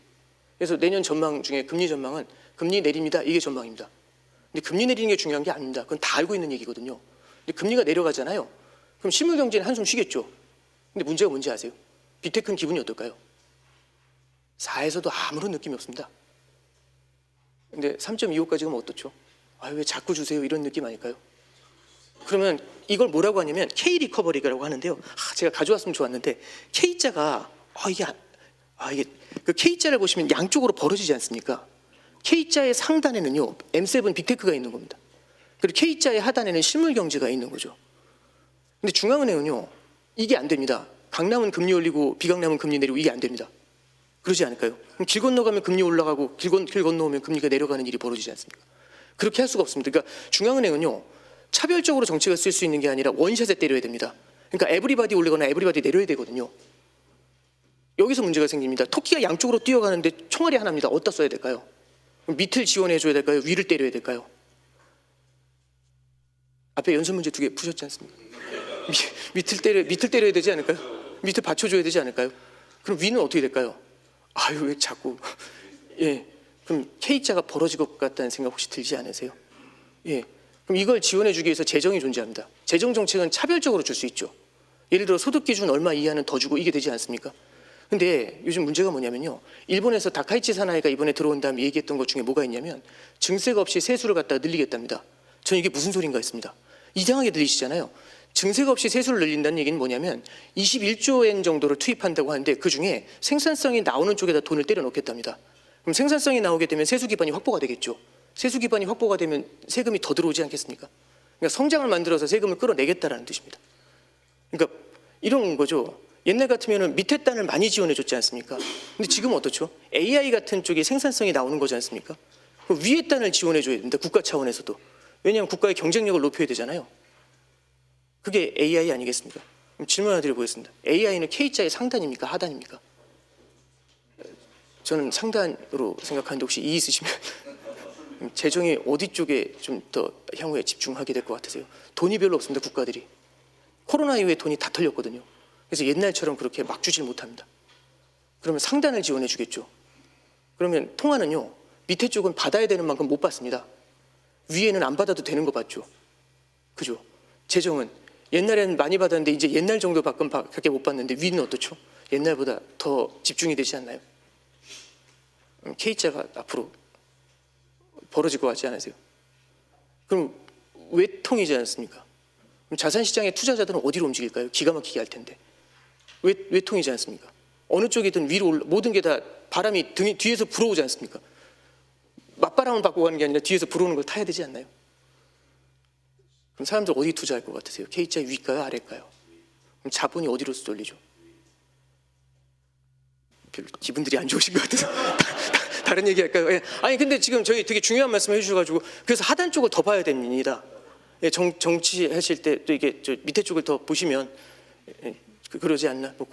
그래서 내년 전망 중에 금리 전망은 금리 내립니다. 이게 전망입니다. 근데 금리 내리는 게 중요한 게 아닙니다. 그건 다 알고 있는 얘기거든요. 근데 금리가 내려가잖아요. 그럼 실물 경제는 한숨 쉬겠죠. 근데 문제가 뭔지 아세요? 빅테크는 기분이 어떨까요? 4에서도 아무런 느낌이 없습니다. 근데 3.25까지 가면 어떻죠? 왜 자꾸 주세요? 이런 느낌 아닐까요? 그러면 이걸 뭐라고 하냐면 K 리커버리라고 하는데요. 제가 가져왔으면 좋았는데 K자가 이게 그 K자를 보시면 양쪽으로 벌어지지 않습니까? K자의 상단에는요 M7 빅테크가 있는 겁니다. 그리고 K자의 하단에는 실물 경제가 있는 거죠. 근데 중앙은행은요 이게 안 됩니다. 강남은 금리 올리고 비강남은 금리 내리고 이게 안 됩니다. 그러지 않을까요? 그럼 길 건너가면 금리 올라가고 길 건너오면 금리가 내려가는 일이 벌어지지 않습니까? 그렇게 할 수가 없습니다. 그러니까 중앙은행은요 차별적으로 정책을 쓸 수 있는 게 아니라 원샷에 때려야 됩니다. 그러니까 에브리바디 올리거나 에브리바디 내려야 되거든요. 여기서 문제가 생깁니다. 토끼가 양쪽으로 뛰어가는데 총알이 하나입니다. 어디다 써야 될까요? 밑을 지원해 줘야 될까요? 위를 때려야 될까요? 앞에 연습 문제 2개 푸셨지 않습니까? 밑을 때려야 되지 않을까요? 밑을 받쳐줘야 되지 않을까요? 그럼 위는 어떻게 될까요? 왜 자꾸 그럼 K자가 벌어질 것 같다는 생각 혹시 들지 않으세요? 그럼 이걸 지원해 주기 위해서 재정이 존재합니다. 재정 정책은 차별적으로 줄 수 있죠. 예를 들어 소득 기준 얼마 이하는 더 주고 이게 되지 않습니까? 근데 요즘 문제가 뭐냐면요. 일본에서 다카이치 사나이가 이번에 들어온 다음에 얘기했던 것 중에 뭐가 있냐면 증세가 없이 세수를 갖다가 늘리겠답니다. 저는 이게 무슨 소린가 했습니다. 이상하게 들리시잖아요. 증세가 없이 세수를 늘린다는 얘기는 뭐냐면 21조 엔 정도를 투입한다고 하는데 그중에 생산성이 나오는 쪽에다 돈을 때려 넣겠답니다. 그럼 생산성이 나오게 되면 세수 기반이 확보가 되겠죠. 세수 기반이 확보가 되면 세금이 더 들어오지 않겠습니까? 그러니까 성장을 만들어서 세금을 끌어내겠다라는 뜻입니다. 그러니까 이런 거죠. 옛날 같으면 밑에 단을 많이 지원해 줬지 않습니까? 근데 지금은 어떻죠? AI 같은 쪽에 생산성이 나오는 거지 않습니까? 그럼 위에 단을 지원해 줘야 된다. 국가 차원에서도. 왜냐하면 국가의 경쟁력을 높여야 되잖아요. 그게 AI 아니겠습니까? 그럼 질문 하나 드려보겠습니다. AI는 K자의 상단입니까? 하단입니까? 저는 상단으로 생각하는데 혹시 이의 있으시면 재정이 어디 쪽에 좀 더 향후에 집중하게 될 것 같으세요? 돈이 별로 없습니다. 국가들이. 코로나 이후에 돈이 다 털렸거든요. 그래서 옛날처럼 그렇게 막 주질 못합니다. 그러면 상단을 지원해 주겠죠. 그러면 통화는요. 밑에 쪽은 받아야 되는 만큼 못 받습니다. 위에는 안 받아도 되는 거 받죠. 그죠? 재정은 옛날에는 많이 받았는데 이제 옛날 정도 밖에 못 받는데 위는 어떻죠? 옛날보다 더 집중이 되지 않나요? K자가 앞으로 벌어질 것 같지 않으세요? 그럼 외통이지 않습니까? 그럼 자산시장의 투자자들은 어디로 움직일까요? 기가 막히게 할 텐데. 외통이지 않습니까? 어느 쪽이든 위로 모든 게 다 바람이 뒤에서 불어오지 않습니까? 맞바람을 받고 가는 게 아니라 뒤에서 불어오는 걸 타야 되지 않나요? 그럼 사람들 어디 투자할 것 같으세요? K자 위일까요? 아래일까요? 그럼 자본이 어디로 쏠리죠? 별로 기분들이 안 좋으신 것 같아서 다른 얘기 할까요? 예. 아니 근데 지금 저희 되게 중요한 말씀 해주셔가지고 그래서 하단 쪽을 더 봐야 됩니다. 예, 정치하실 때 또 이게 저 밑에 쪽을 더 보시면 그러지 않나? 뭐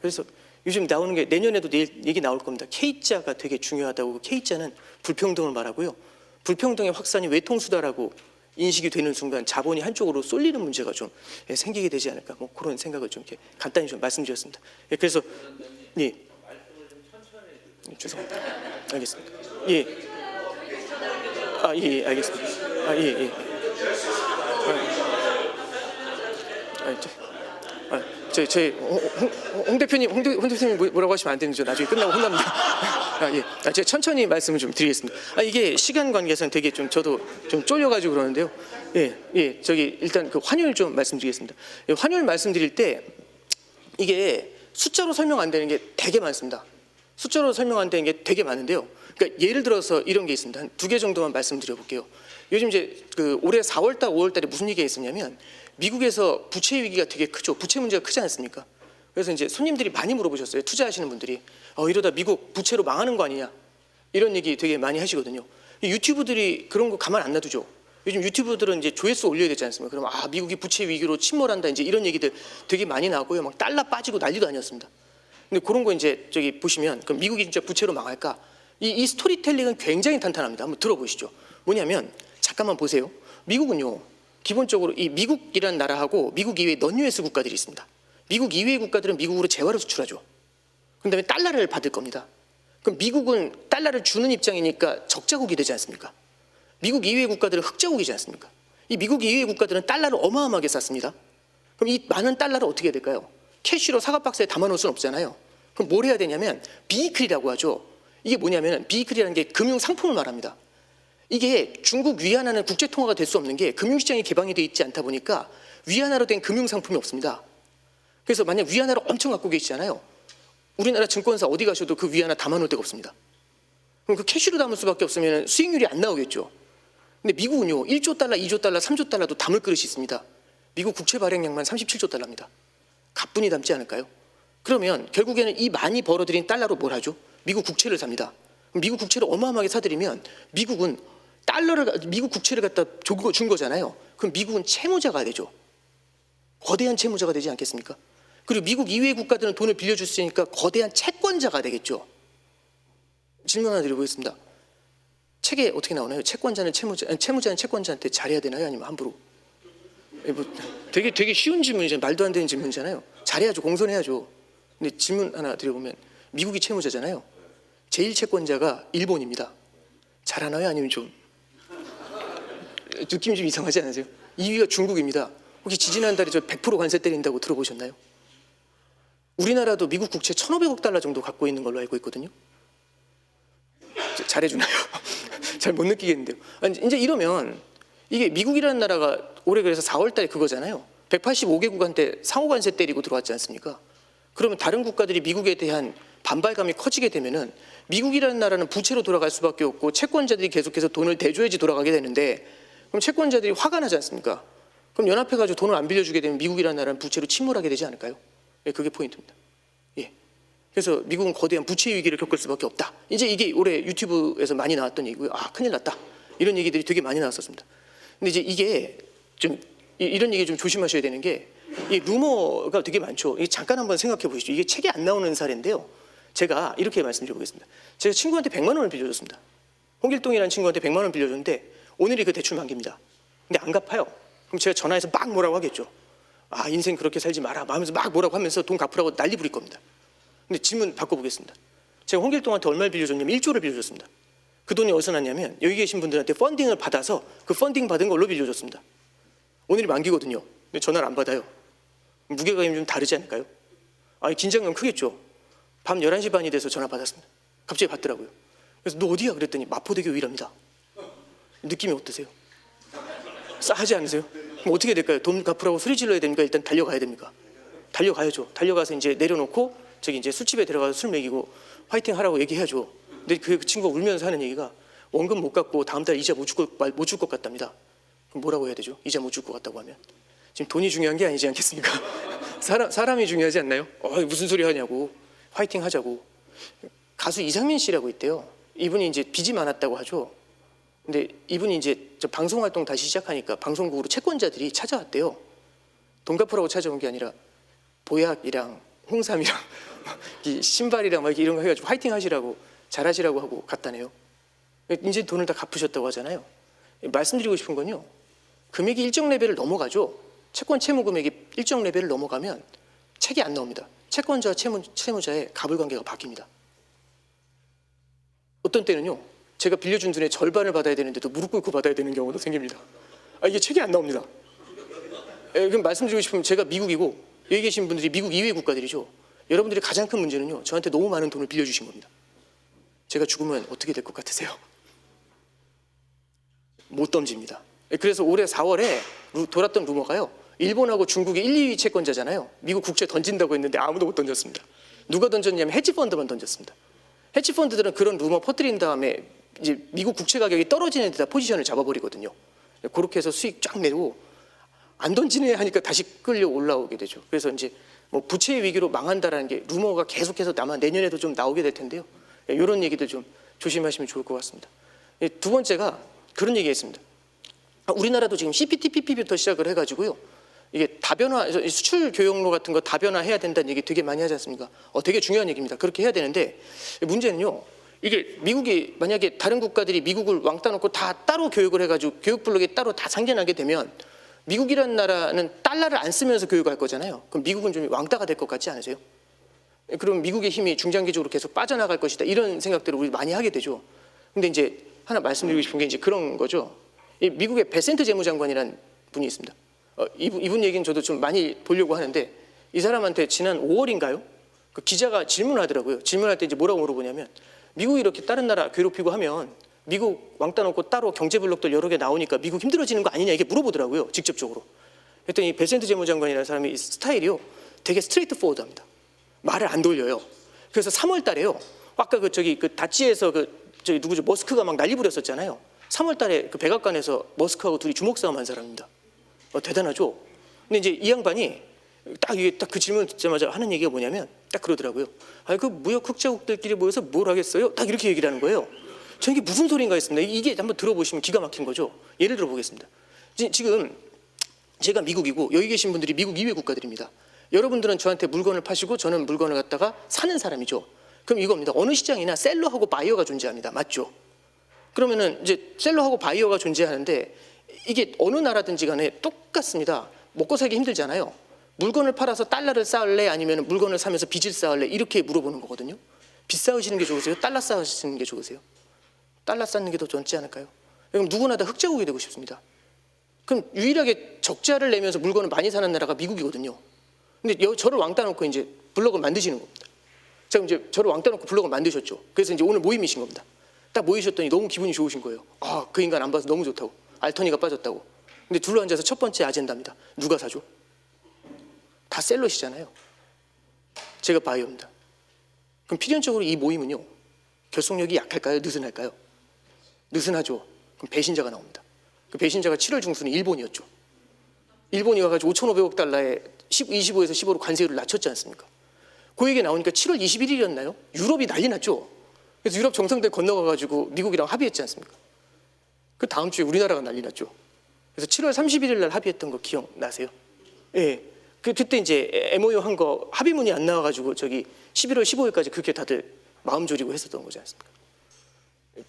그래서 요즘 나오는 게 내년에도 내일 얘기 나올 겁니다. K자가 되게 중요하다고. K자는 불평등을 말하고요. 불평등의 확산이 외통수다라고 인식이 되는 순간 자본이 한쪽으로 쏠리는 문제가 좀 생기게 되지 않을까. 뭐 그런 생각을 좀 이렇게 간단히 좀 말씀드렸습니다. 예, 그래서 예. 죄송합니다. 알겠습니다. 예. 예, 알겠습니다. 예. 저희 홍 대표님 뭐라고 하시면 안 되는죠. 나중에 끝나고 혼납니다. 예. 제가 천천히 말씀을 좀 드리겠습니다. 이게 시간 관계상 되게 좀 저도 좀 쫄려가지고 그러는데요. 예. 저기 일단 그 환율 좀 말씀드리겠습니다. 예, 환율 말씀드릴 때 이게 숫자로 설명 안 되는 게 되게 많습니다. 숫자로 설명 안 되는 게 되게 많은데요. 그러니까 예를 들어서 이런 게 있습니다. 한 2개 정도만 말씀드려볼게요. 요즘 이제 그 올해 4월달, 5월달에 무슨 얘기가 있었냐면 미국에서 부채 위기가 되게 크죠. 부채 문제가 크지 않습니까? 그래서 이제 손님들이 많이 물어보셨어요. 투자하시는 분들이 이러다 미국 부채로 망하는 거 아니냐 이런 얘기 되게 많이 하시거든요. 유튜브들이 그런 거 가만 안 놔두죠. 요즘 유튜브들은 이제 조회수 올려야 되지 않습니까? 그럼 미국이 부채 위기로 침몰한다 이제 이런 얘기들 되게 많이 나오고요. 막 달러 빠지고 난리도 아니었습니다. 근데 그런 거 이제 저기 보시면 그럼 미국이 진짜 부채로 망할까? 이 스토리텔링은 굉장히 탄탄합니다. 한번 들어보시죠. 뭐냐면 잠깐만 보세요. 미국은요. 기본적으로 이 미국이라는 나라하고 미국 이외의 non-US 국가들이 있습니다. 미국 이외의 국가들은 미국으로 재화를 수출하죠. 그다음에 달러를 받을 겁니다. 그럼 미국은 달러를 주는 입장이니까 적자국이 되지 않습니까? 미국 이외의 국가들은 흑자국이지 않습니까? 이 미국 이외의 국가들은 달러를 어마어마하게 쌌습니다. 그럼 이 많은 달러를 어떻게 해야 될까요? 캐시로 사과박스에 담아놓을 수는 없잖아요. 그럼 뭘 해야 되냐면 비이클이라고 하죠. 이게 뭐냐면 비이클이라는 게 금융 상품을 말합니다. 이게 중국 위안화는 국제 통화가 될 수 없는 게 금융시장이 개방이 돼 있지 않다 보니까 위안화로 된 금융 상품이 없습니다. 그래서 만약 위안화를 엄청 갖고 계시잖아요. 우리나라 증권사 어디 가셔도 그 위안화 담아놓을 데가 없습니다. 그럼 그 캐시로 담을 수밖에 없으면 수익률이 안 나오겠죠. 근데 미국은요 1조 달러, 2조 달러, 3조 달러도 담을 그릇이 있습니다. 미국 국채 발행량만 37조 달러입니다. 가뿐히 담지 않을까요? 그러면 결국에는 이 많이 벌어들인 달러로 뭘 하죠? 미국 국채를 삽니다. 미국 국채를 어마어마하게 사들이면 미국은 미국 국채를 갖다 준 거잖아요. 그럼 미국은 채무자가 되죠. 거대한 채무자가 되지 않겠습니까? 그리고 미국 이외의 국가들은 돈을 빌려줄 수 있으니까 거대한 채권자가 되겠죠. 질문 하나 드려보겠습니다. 책에 어떻게 나오나요? 채권자는 채무자는 채권자한테 잘해야 되나요? 아니면 함부로? 되게 쉬운 질문이잖아요. 말도 안 되는 질문이잖아요. 잘해야죠. 공손해야죠. 근데 질문 하나 드려보면 미국이 채무자잖아요. 제일 채권자가 일본입니다. 잘하나요? 아니면 좀 느낌이 좀 이상하지 않으세요? 2위가 중국입니다. 혹시 지지난달에 저 100% 관세 때린다고 들어보셨나요? 우리나라도 미국 국채 1,500억 달러 정도 갖고 있는 걸로 알고 있거든요. 잘해주나요? 잘 못 느끼겠는데요. 아니, 이제 이러면 이게 미국이라는 나라가 올해 그래서 4월 달에 그거잖아요. 185개국한테 상호관세 때리고 들어왔지 않습니까? 그러면 다른 국가들이 미국에 대한 반발감이 커지게 되면은 미국이라는 나라는 부채로 돌아갈 수밖에 없고 채권자들이 계속해서 돈을 대줘야지 돌아가게 되는데, 그럼 채권자들이 화가 나지 않습니까? 그럼 연합해가지고 돈을 안 빌려주게 되면 미국이라는 나라는 부채로 침몰하게 되지 않을까요? 예, 그게 포인트입니다. 예. 그래서 미국은 거대한 부채 위기를 겪을 수밖에 없다. 이제 이게 올해 유튜브에서 많이 나왔던 얘기고요. 아, 큰일 났다. 이런 얘기들이 되게 많이 나왔었습니다. 근데 이제 이게 좀 이런 얘기 좀 조심하셔야 되는 게, 이 루머가 되게 많죠. 이게 잠깐 한번 생각해 보시죠. 이게 책에 안 나오는 사례인데요. 제가 이렇게 말씀드려보겠습니다. 제가 친구한테 100만 원을 빌려줬습니다. 홍길동이라는 친구한테 100만 원 빌려줬는데 오늘이 그 대출 만기입니다. 근데 안 갚아요. 그럼 제가 전화해서 막 뭐라고 하겠죠. 아, 인생 그렇게 살지 마라 하면서 막 뭐라고 하면서 돈 갚으라고 난리 부릴 겁니다. 근데 질문 바꿔보겠습니다. 제가 홍길동한테 얼마를 빌려줬냐면 1조를 빌려줬습니다. 그 돈이 어디서 났냐면 여기 계신 분들한테 펀딩을 받아서 그 펀딩 받은 걸로 빌려줬습니다. 오늘이 만기거든요. 근데 전화를 안 받아요. 무게감이 좀 다르지 않을까요? 아, 긴장감 크겠죠. 밤 11시 반이 돼서 전화 받았습니다. 갑자기 받더라고요. 그래서 너 어디야? 그랬더니 마포대교 위랍니다. 느낌이 어떠세요? 싸하지 않으세요? 그럼 어떻게 될까요? 돈 갚으라고 소리 질러야 됩니까? 일단 달려가야 됩니까? 달려가야죠. 달려가서 이제 내려놓고 저기 이제 술집에 들어가서 술 먹이고 화이팅 하라고 얘기해야죠. 근데 그 친구가 울면서 하는 얘기가 원금 못 갚고 다음 달 이자 못 줄 것 같답니다. 그럼 뭐라고 해야 되죠? 이자 못 줄 것 같다고 하면 지금 돈이 중요한 게 아니지 않겠습니까? 사람이 중요하지 않나요? 무슨 소리 하냐고. 화이팅 하자고. 가수 이상민 씨라고 있대요. 이분이 이제 빚이 많았다고 하죠. 근데 이분이 이제 저 방송 활동 다시 시작하니까 방송국으로 채권자들이 찾아왔대요. 돈 갚으라고 찾아온 게 아니라 보약이랑 홍삼이랑 이 신발이랑 막 이런 거 해가지고 화이팅 하시라고, 잘하시라고 하고 갔다네요. 이제 돈을 다 갚으셨다고 하잖아요. 말씀드리고 싶은 건요, 금액이 일정 레벨을 넘어가죠. 채권 채무 금액이 일정 레벨을 넘어가면 책이 안 나옵니다. 채권자와 채무자의 가불관계가 바뀝니다. 어떤 때는요, 제가 빌려준 돈의 절반을 받아야 되는데도 무릎 꿇고 받아야 되는 경우도 생깁니다. 이게 책이 안 나옵니다. 그럼 말씀드리고 싶으면 제가 미국이고 여기 계신 분들이 미국 이외의 국가들이죠. 여러분들이 가장 큰 문제는요, 저한테 너무 많은 돈을 빌려주신 겁니다. 제가 죽으면 어떻게 될 것 같으세요? 못 던집니다. 그래서 올해 4월에 돌았던 루머가요, 일본하고 중국이 1, 2위 채권자잖아요. 미국 국채 던진다고 했는데 아무도 못 던졌습니다. 누가 던졌냐면 헤지펀드만 던졌습니다. 헤지펀드들은 그런 루머 퍼뜨린 다음에 이제 미국 국채 가격이 떨어지는 데다 포지션을 잡아버리거든요. 그렇게 해서 수익 쫙 내고 안 던지네 하니까 다시 끌려 올라오게 되죠. 그래서 이제 뭐 부채 위기로 망한다라는 게 루머가 계속해서 아마 내년에도 좀 나오게 될 텐데요. 이런 얘기들 좀 조심하시면 좋을 것 같습니다. 두 번째가 그런 얘기했습니다. 우리나라도 지금 CPTPP부터 시작을 해가지고요, 이게 다변화, 수출 교역로 같은 거 다변화해야 된다는 얘기 되게 많이 하지 않습니까? 되게 중요한 얘기입니다. 그렇게 해야 되는데 문제는요, 이게 미국이 만약에 다른 국가들이 미국을 왕따 놓고 다 따로 교육을 해가지고 교육 블록에 따로 다 상견하게 되면 미국이라는 나라는 달러를 안 쓰면서 교육할 거잖아요. 그럼 미국은 좀 왕따가 될 것 같지 않으세요? 그럼 미국의 힘이 중장기적으로 계속 빠져나갈 것이다, 이런 생각들을 우리 많이 하게 되죠. 근데 이제 하나 말씀드리고 싶은 게 이제 그런 거죠. 이 미국의 베센트 재무장관이라는 분이 있습니다. 이분 얘기는 저도 좀 많이 보려고 하는데, 이 사람한테 지난 5월인가요? 그 기자가 질문하더라고요. 질문할 때 이제 뭐라고 물어보냐면, 미국이 이렇게 다른 나라 괴롭히고 하면 미국 왕따 놓고 따로 경제 블록들 여러 개 나오니까 미국 힘들어지는 거 아니냐, 이게 물어보더라고요, 직접적으로. 그랬더니 베센트 재무장관이라는 사람이 스타일이요, 되게 스트레이트 포워드합니다. 말을 안 돌려요. 그래서 3월 달에요, 아까 그 다찌에서 저기 누구죠, 머스크가 막 난리 부렸었잖아요. 3월 달에 그 백악관에서 머스크하고 둘이 주먹 싸움한 사람입니다. 대단하죠. 근데 이제 이 양반이 딱 그 질문 듣자마자 하는 얘기가 뭐냐면 딱 그러더라고요. 그 무역 흑자국들끼리 모여서 뭘 하겠어요? 딱 이렇게 얘기를 하는 거예요. 저 이게 무슨 소린가 했습니다. 이게 한번 들어보시면 기가 막힌 거죠. 예를 들어 보겠습니다. 지금 제가 미국이고 여기 계신 분들이 미국 이외 국가들입니다. 여러분들은 저한테 물건을 파시고 저는 물건을 갖다가 사는 사람이죠. 그럼 이겁니다. 어느 시장이나 셀러하고 바이어가 존재합니다. 맞죠? 그러면은 이제 셀러하고 바이어가 존재하는데 이게 어느 나라든지 간에 똑같습니다. 먹고 살기 힘들잖아요. 물건을 팔아서 달러를 쌓을래, 아니면 물건을 사면서 빚을 쌓을래, 이렇게 물어보는 거거든요. 빚 쌓으시는 게 좋으세요? 달러 쌓으시는 게 좋으세요? 달러 쌓는 게 더 좋지 않을까요? 그럼 누구나 다 흑자국이 되고 싶습니다. 그럼 유일하게 적자를 내면서 물건을 많이 사는 나라가 미국이거든요. 근데 저를 왕따 놓고 이제 블럭을 만드시는 겁니다. 자, 그럼 이제 저를 왕따 놓고 블럭을 만드셨죠. 그래서 이제 오늘 모임이신 겁니다. 딱 모이셨더니 너무 기분이 좋으신 거예요. 아, 그 인간 안 봐서 너무 좋다고. 알터니가 빠졌다고. 근데 둘러 앉아서 첫 번째 아젠다입니다. 누가 사줘? 다 셀러시잖아요. 제가 바이오입니다. 그럼 필연적으로 이 모임은요, 결속력이 약할까요? 느슨할까요? 느슨하죠. 그럼 배신자가 나옵니다. 그 배신자가 7월 중순에 일본이었죠. 일본이 와가지고 5,500억 달러에 25에서 15로 관세율을 낮췄지 않습니까? 그 얘기 나오니까 7월 21일이었나요? 유럽이 난리 났죠. 그래서 유럽 정상들 건너가가지고 미국이랑 합의했지 않습니까? 그 다음 주에 우리나라가 난리 났죠. 그래서 7월 31일 날 합의했던 거 기억나세요? 예. 그때 이제 MOU 한 거 합의문이 안 나와가지고 저기 11월 15일까지 그렇게 다들 마음 졸이고 했었던 거지 않습니까?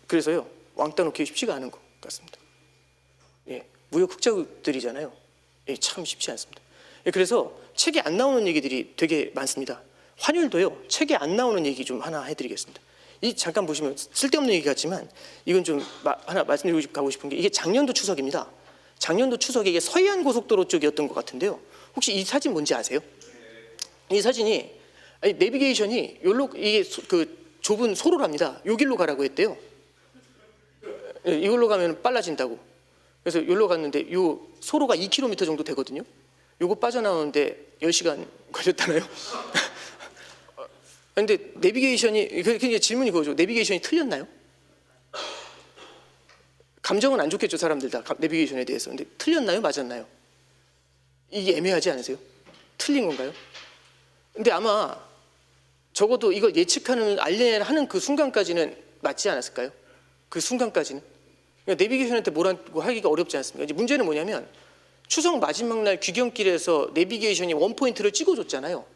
그래서요, 왕따 놓기 쉽지가 않은 것 같습니다. 예. 무역 흑자국들이잖아요. 예, 참 쉽지 않습니다. 예, 그래서 책에 안 나오는 얘기들이 되게 많습니다. 환율도요, 책에 안 나오는 얘기 좀 하나 해드리겠습니다. 이 잠깐 보시면 쓸데없는 얘기 같지만 이건 좀 하나 말씀드리고 가고 싶은 게, 이게 작년도 추석입니다. 작년도 추석에 이게 서해안 고속도로 쪽이었던 것 같은데요. 혹시 이 사진 뭔지 아세요? 이 사진이 내비게이션이 이게 그 좁은 소로랍니다. 요 길로 가라고 했대요. 예, 이걸로 가면 빨라진다고. 그래서 여기로 갔는데 요 소로가 2km 정도 되거든요. 요거 빠져나오는데 10시간 걸렸다나요? 근데 내비게이션이, 그게 질문이 그거죠. 내비게이션이 틀렸나요? 감정은 안 좋겠죠, 사람들 다 내비게이션에 대해서. 근데 틀렸나요? 맞았나요? 이게 애매하지 않으세요? 틀린 건가요? 근데 아마 적어도 이걸 예측하는, 알리하는 그 순간까지는 맞지 않았을까요? 그 순간까지는. 그러니까 내비게이션한테 뭐라고 하기가 어렵지 않습니까? 이제 문제는 뭐냐면, 추석 마지막 날 귀경길에서 내비게이션이 원포인트를 찍어줬잖아요.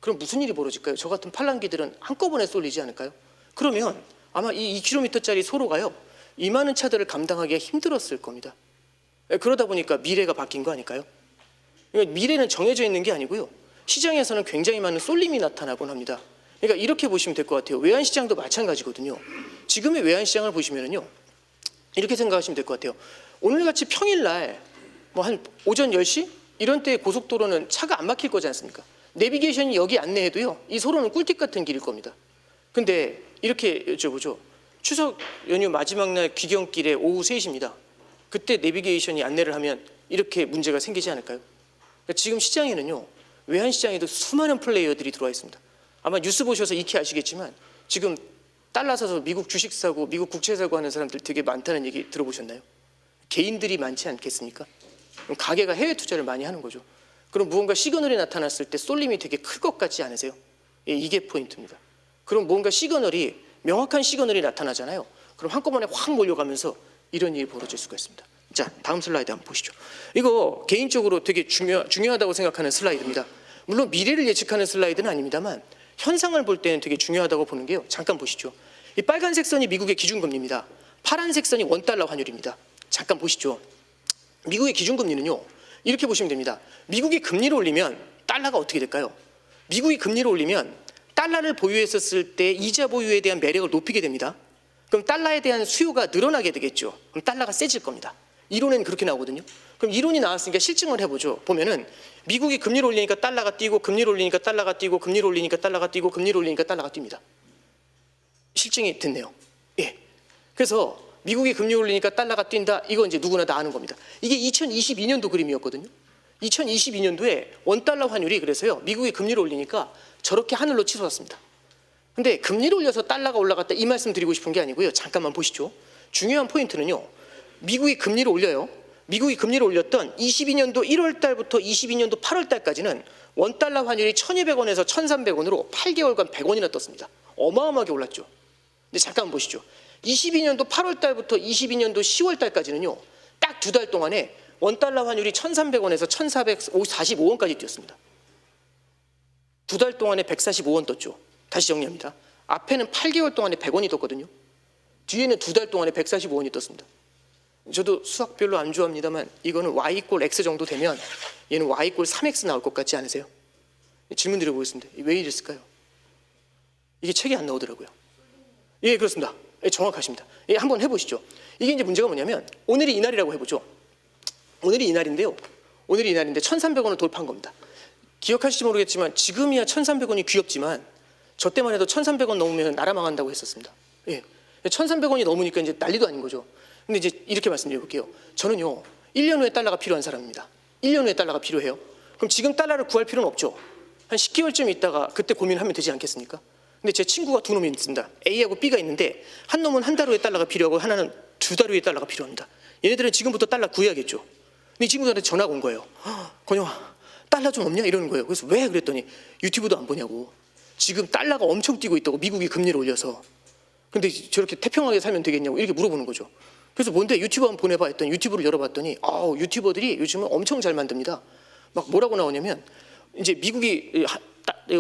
그럼 무슨 일이 벌어질까요? 저 같은 팔랑귀들은 한꺼번에 쏠리지 않을까요? 그러면 아마 이 2km짜리 소로가요, 이 많은 차들을 감당하기가 힘들었을 겁니다. 그러다 보니까 미래가 바뀐 거 아닐까요? 그러니까 미래는 정해져 있는 게 아니고요, 시장에서는 굉장히 많은 쏠림이 나타나곤 합니다. 그러니까 이렇게 보시면 될 것 같아요. 외환시장도 마찬가지거든요. 지금의 외환시장을 보시면은요, 이렇게 생각하시면 될 것 같아요. 오늘같이 평일날 뭐 한 오전 10시 이런 때 고속도로는 차가 안 막힐 거지 않습니까? 내비게이션이 여기 안내해도요, 이 소로는 꿀팁 같은 길일 겁니다. 근데 이렇게 여쭤보죠. 추석 연휴 마지막 날 귀경길에 오후 3시입니다. 그때 내비게이션이 안내를 하면 이렇게 문제가 생기지 않을까요? 그러니까 지금 시장에는요, 외환시장에도 수많은 플레이어들이 들어와 있습니다. 아마 뉴스 보셔서 익히 아시겠지만 지금 달러 사서 미국 주식 사고 미국 국채 사고 하는 사람들 되게 많다는 얘기 들어보셨나요? 개인들이 많지 않겠습니까? 그럼 가게가 해외 투자를 많이 하는 거죠. 그럼 무언가 시그널이 나타났을 때 쏠림이 되게 클 것 같지 않으세요? 예, 이게 포인트입니다. 그럼 뭔가 시그널이, 명확한 시그널이 나타나잖아요. 그럼 한꺼번에 확 몰려가면서 이런 일이 벌어질 수가 있습니다. 자, 다음 슬라이드 한번 보시죠. 이거 개인적으로 되게 중요하다고 생각하는 슬라이드입니다. 물론 미래를 예측하는 슬라이드는 아닙니다만 현상을 볼 때는 되게 중요하다고 보는 게요. 잠깐 보시죠. 이 빨간색 선이 미국의 기준금리입니다. 파란색 선이 원달러 환율입니다. 잠깐 보시죠. 미국의 기준금리는요, 이렇게 보시면 됩니다. 미국이 금리를 올리면 달러가 어떻게 될까요? 미국이 금리를 올리면 달러를 보유했었을 때 이자 보유에 대한 매력을 높이게 됩니다. 그럼 달러에 대한 수요가 늘어나게 되겠죠. 그럼 달러가 세질 겁니다. 이론에는 그렇게 나오거든요. 그럼 이론이 나왔으니까 실증을 해보죠. 보면은 미국이 금리를 올리니까 달러가 뛰고, 금리를 올리니까 달러가 뛰고, 금리를 올리니까 달러가 뛰고, 금리를 올리니까 달러가 뜁니다. 실증이 됐네요. 예. 그래서 미국이 금리 올리니까 달러가 뛴다. 이거 이제 누구나 다 아는 겁니다. 이게 2022년도 그림이었거든요. 2022년도에 원달러 환율이, 그래서요, 미국이 금리를 올리니까 저렇게 하늘로 치솟았습니다. 근데 금리를 올려서 달러가 올라갔다, 이 말씀 드리고 싶은 게 아니고요. 잠깐만 보시죠. 중요한 포인트는요, 미국이 금리를 올려요. 미국이 금리를 올렸던 22년도 1월 달부터 22년도 8월 달까지는 원달러 환율이 1,200원에서 1,300원으로 8개월간 100원이나 떴습니다. 어마어마하게 올랐죠. 근데 잠깐 보시죠. 22년도 8월 달부터 22년도 10월 달까지는요, 딱 2달 동안에 원달러 환율이 1,300원에서 1,445원까지 뛰었습니다. 2달 동안에 145원 떴죠. 다시 정리합니다. 앞에는 8개월 동안에 100원이 떴거든요. 뒤에는 2달 동안에 145원이 떴습니다. 저도 수학 별로 안 좋아합니다만 이거는 y = x 정도 되면 얘는 y = 3x 나올 것 같지 않으세요? 질문 드려보겠습니다. 왜 이랬을까요? 이게 책에 안 나오더라고요. 예, 그렇습니다. 예, 정확하십니다. 예, 한번 해보시죠. 이게 이제 문제가 뭐냐면, 오늘이 이날이라고 해보죠. 오늘이 이날인데요. 오늘이 이날인데 1,300원을 돌파한 겁니다. 기억하실지 모르겠지만 지금이야 1,300원이 귀엽지만 저 때만 해도 1,300원 넘으면 나라 망한다고 했었습니다. 예. 1,300원이 넘으니까 이제 난리도 아닌 거죠. 근데 이제 이렇게 말씀드려 볼게요. 저는요, 1년 후에 달러가 필요한 사람입니다. 1년 후에 달러가 필요해요. 그럼 지금 달러를 구할 필요는 없죠. 한 10개월쯤 있다가 그때 고민하면 되지 않겠습니까? 근데 제 친구가 두 놈이 있습니다. A하고 B가 있는데 한 놈은 한 달 후에 달러가 필요하고 하나는 두 달 후에 달러가 필요합니다. 얘네들은 지금부터 달러 구해야겠죠. 근데 이 친구들한테 전화가 온 거예요. 건영아, 달러 좀 없냐? 이러는 거예요. 그래서 왜? 그랬더니 유튜브도 안 보냐고. 지금 달러가 엄청 뛰고 있다고, 미국이 금리를 올려서. 근데 저렇게 태평하게 살면 되겠냐고 이렇게 물어보는 거죠. 그래서 뭔데 유튜브 한번 보내봐 했더니 유튜브를 열어봤더니 유튜버들이 요즘은 엄청 잘 만듭니다. 막 뭐라고 나오냐면 이제 미국이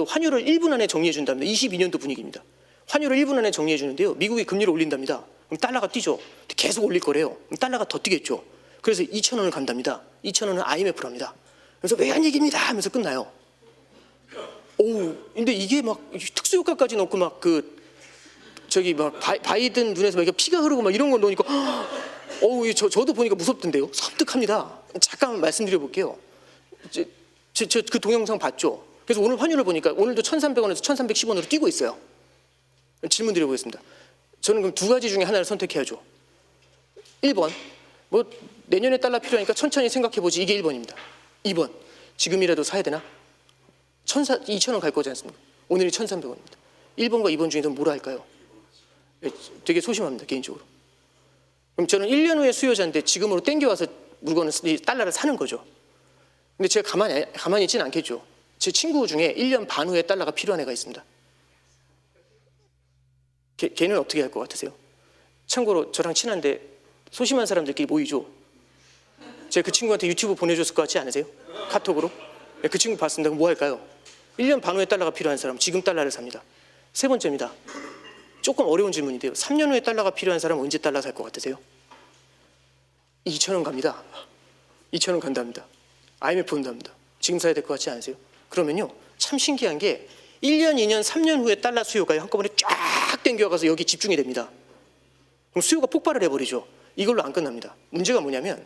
환율을 1분 안에 정리해 준답니다. 22년도 분위기입니다. 환율을 1분 안에 정리해 주는데요. 미국이 금리를 올린답니다. 그럼 달러가 뛰죠. 계속 올릴 거래요. 그럼 달러가 더 뛰겠죠. 그래서 2,000원을 간답니다. 2,000원은 IMF랍니다. 그래서 외환 얘기입니다 하면서 끝나요. 근데 이게 막 특수 효과까지 넣고 막 바이든 눈에서 막 피가 흐르고 막 이런 걸 넣으니까 저도 보니까 무섭던데요. 섬뜩합니다. 잠깐 말씀드려 볼게요. 그 동영상 봤죠. 그래서 오늘 환율을 보니까 오늘도 1,300원에서 1,310원으로 뛰고 있어요. 질문 드려보겠습니다. 저는 그럼 두 가지 중에 하나를 선택해야죠. 1번, 뭐 내년에 달러 필요하니까 천천히 생각해보지. 이게 1번입니다. 2번, 지금이라도 사야 되나? 2,000원 갈 거지 않습니까? 오늘이 1,300원입니다. 1번과 2번 중에서 뭐라 할까요? 되게 소심합니다, 개인적으로. 그럼 저는 1년 후에 수요자인데 지금으로 땡겨와서 물건을, 달러를 사는 거죠. 근데 제가 가만히 있지는 않겠죠. 제 친구 중에 1년 반 후에 달러가 필요한 애가 있습니다. 걔는 어떻게 할 것 같으세요? 참고로 저랑 친한데 소심한 사람들끼리 모이죠. 제가 그 친구한테 유튜브 보내줬을 것 같지 않으세요? 카톡으로? 그 친구 봤습니다. 그럼 뭐 할까요? 1년 반 후에 달러가 필요한 사람, 지금 달러를 삽니다. 세 번째입니다. 조금 어려운 질문인데요. 3년 후에 달러가 필요한 사람은 언제 달러 살 것 같으세요? 2,000원 갑니다. 2,000원 간답니다. IMF 온답니다. 지금 사야 될 것 같지 않으세요? 그러면요, 참 신기한 게 1년, 2년, 3년 후에 달러 수요가 한꺼번에 쫙 땡겨가서 여기 집중이 됩니다. 그럼 수요가 폭발을 해버리죠. 이걸로 안 끝납니다. 문제가 뭐냐면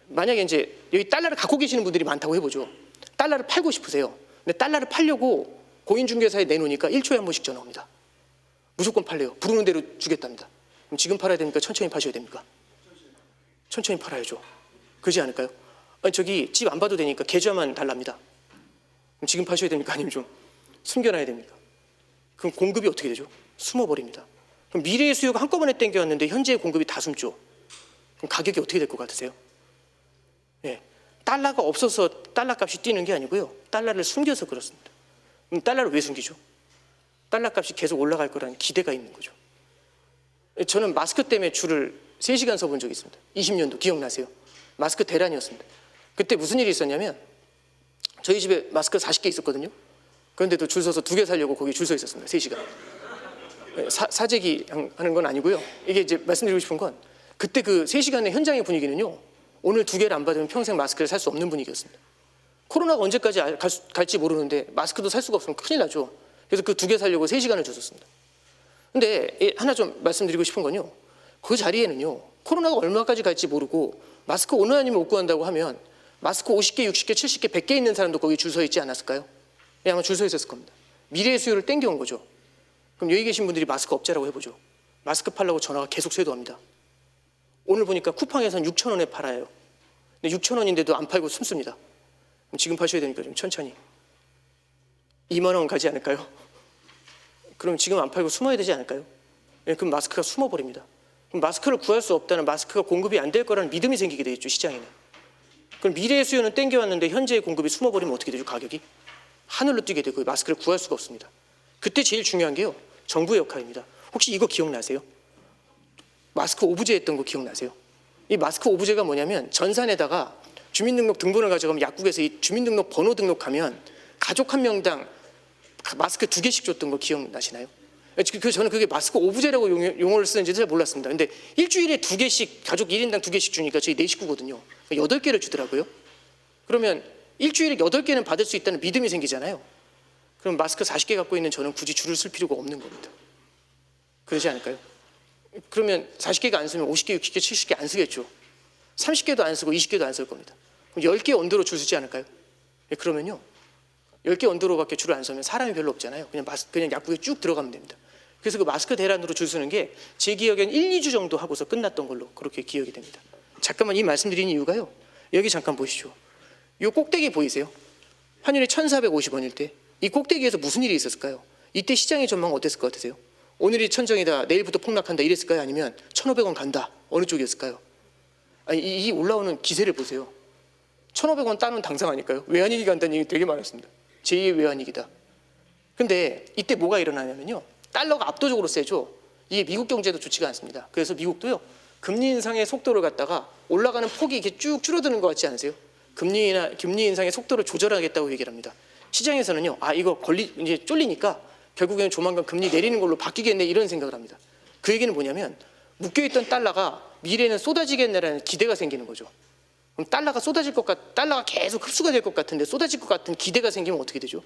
만약에 이제 여기 달러를 갖고 계시는 분들이 많다고 해보죠. 달러를 팔고 싶으세요. 근데 달러를 팔려고 고인중개사에 내놓으니까 1초에 한 번씩 전화 옵니다. 무조건 팔래요. 부르는 대로 주겠답니다. 그럼 지금 팔아야 됩니까? 천천히 파셔야 됩니까? 천천히 팔아야죠. 그러지 않을까요? 아니, 저기 집 안 봐도 되니까 계좌만 달랍니다. 그럼 지금 파셔야 됩니까? 아니면 좀 숨겨놔야 됩니까? 그럼 공급이 어떻게 되죠? 숨어버립니다. 그럼 미래의 수요가 한꺼번에 땡겨왔는데 현재의 공급이 다 숨죠. 그럼 가격이 어떻게 될 것 같으세요? 예, 달러가 없어서 달러 값이 뛰는 게 아니고요. 달러를 숨겨서 그렇습니다. 그럼 달러를 왜 숨기죠? 달러 값이 계속 올라갈 거라는 기대가 있는 거죠. 저는 마스크 때문에 줄을 3시간 서본 적이 있습니다. 20년도 기억나세요? 마스크 대란이었습니다. 그때 무슨 일이 있었냐면 저희 집에 마스크 40개 있었거든요. 그런데도 줄 서서 2개 사려고 거기 줄 서 있었습니다. 3시간. 사재기 하는 건 아니고요. 이게 이제 말씀드리고 싶은 건 그때 그 3시간의 현장의 분위기는요. 오늘 2개를 안 받으면 평생 마스크를 살 수 없는 분위기였습니다. 코로나가 언제까지 갈지 모르는데 마스크도 살 수가 없으면 큰일 나죠. 그래서 그 2개 사려고 3시간을 줬었습니다. 근데 하나 좀 말씀드리고 싶은 건요. 그 자리에는요. 코로나가 얼마까지 갈지 모르고 마스크 오늘 아니면 못 구한다고 하면 마스크 50개, 60개, 70개, 100개 있는 사람도 거기 줄 서 있지 않았을까요? 아마 줄 서 있었을 겁니다. 미래의 수요를 땡겨온 거죠. 그럼 여기 계신 분들이 마스크 업자라고 해보죠. 마스크 팔라고 전화가 계속 쇄도합니다. 오늘 보니까 쿠팡에서는 6,000원에 팔아요. 근데 6,000원인데도 안 팔고 숨습니다. 그럼 지금 파셔야 되니까 좀 천천히. 2만 원 가지 않을까요? 그럼 지금 안 팔고 숨어야 되지 않을까요? 네, 그럼 마스크가 숨어버립니다. 그럼 마스크를 구할 수 없다는, 마스크가 공급이 안 될 거라는 믿음이 생기게 되겠죠, 시장에는. 그럼 미래의 수요는 땡겨왔는데 현재의 공급이 숨어버리면 어떻게 되죠, 가격이? 하늘로 뛰게 되고 마스크를 구할 수가 없습니다. 그때 제일 중요한 게요, 정부의 역할입니다. 혹시 이거 기억나세요? 마스크 오브제 했던 거 기억나세요? 이 마스크 오브제가 뭐냐면 전산에다가 주민등록 등본을 가져가면 약국에서 이 주민등록 번호 등록하면 가족 한 명당 마스크 2개씩 줬던 거 기억나시나요? 저는 그게 마스크 오브제라고 용어를 쓰는지 잘 몰랐습니다. 근데 일주일에 2개씩, 가족 1인당 2개씩 주니까 저희 4식구거든요. 8개를 주더라고요. 그러면 일주일에 8개는 받을 수 있다는 믿음이 생기잖아요. 그럼 마스크 40개 갖고 있는 저는 굳이 줄을 쓸 필요가 없는 겁니다. 그러지 않을까요? 그러면 40개가 안 쓰면 50개, 60개, 70개 안 쓰겠죠. 30개도 안 쓰고 20개도 안 쓸 겁니다. 그럼 10개 언더로 줄 서지 않을까요? 그러면요, 10개 언더로밖에 줄을 안 서면 사람이 별로 없잖아요. 그냥 약국에 쭉 들어가면 됩니다. 그래서 그 마스크 대란으로 줄 서는 게 제 기억엔 1, 2주 정도 하고서 끝났던 걸로 그렇게 기억이 됩니다. 잠깐만 이 말씀드리는 이유가요. 여기 잠깐 보시죠. 이 꼭대기 보이세요? 환율이 1,450원일 때 이 꼭대기에서 무슨 일이 있었을까요? 이때 시장의 전망은 어땠을 것 같으세요? 오늘이 천정이다, 내일부터 폭락한다 이랬을까요? 아니면 1,500원 간다, 어느 쪽이었을까요? 아니, 이 올라오는 기세를 보세요. 1,500원 따는 당상 아닐까요? 외환위기 간다는 얘기 되게 많았습니다. 제2의 외환위기다. 근데 이때 뭐가 일어나냐면요, 달러가 압도적으로 세죠. 이게 미국 경제도 좋지가 않습니다. 그래서 미국도요, 금리 인상의 속도를 갖다가 올라가는 폭이 이렇게 쭉 줄어드는 것 같지 않으세요? 금리 인상의 속도를 조절하겠다고 얘기를 합니다. 시장에서는요, 이거 이제 쫄리니까 결국에는 조만간 금리 내리는 걸로 바뀌겠네 이런 생각을 합니다. 그 얘기는 뭐냐면 묶여있던 달러가 미래에는 쏟아지겠네라는 기대가 생기는 거죠. 그럼 달러가 계속 흡수가 될 것 같은데 쏟아질 것 같은 기대가 생기면 어떻게 되죠?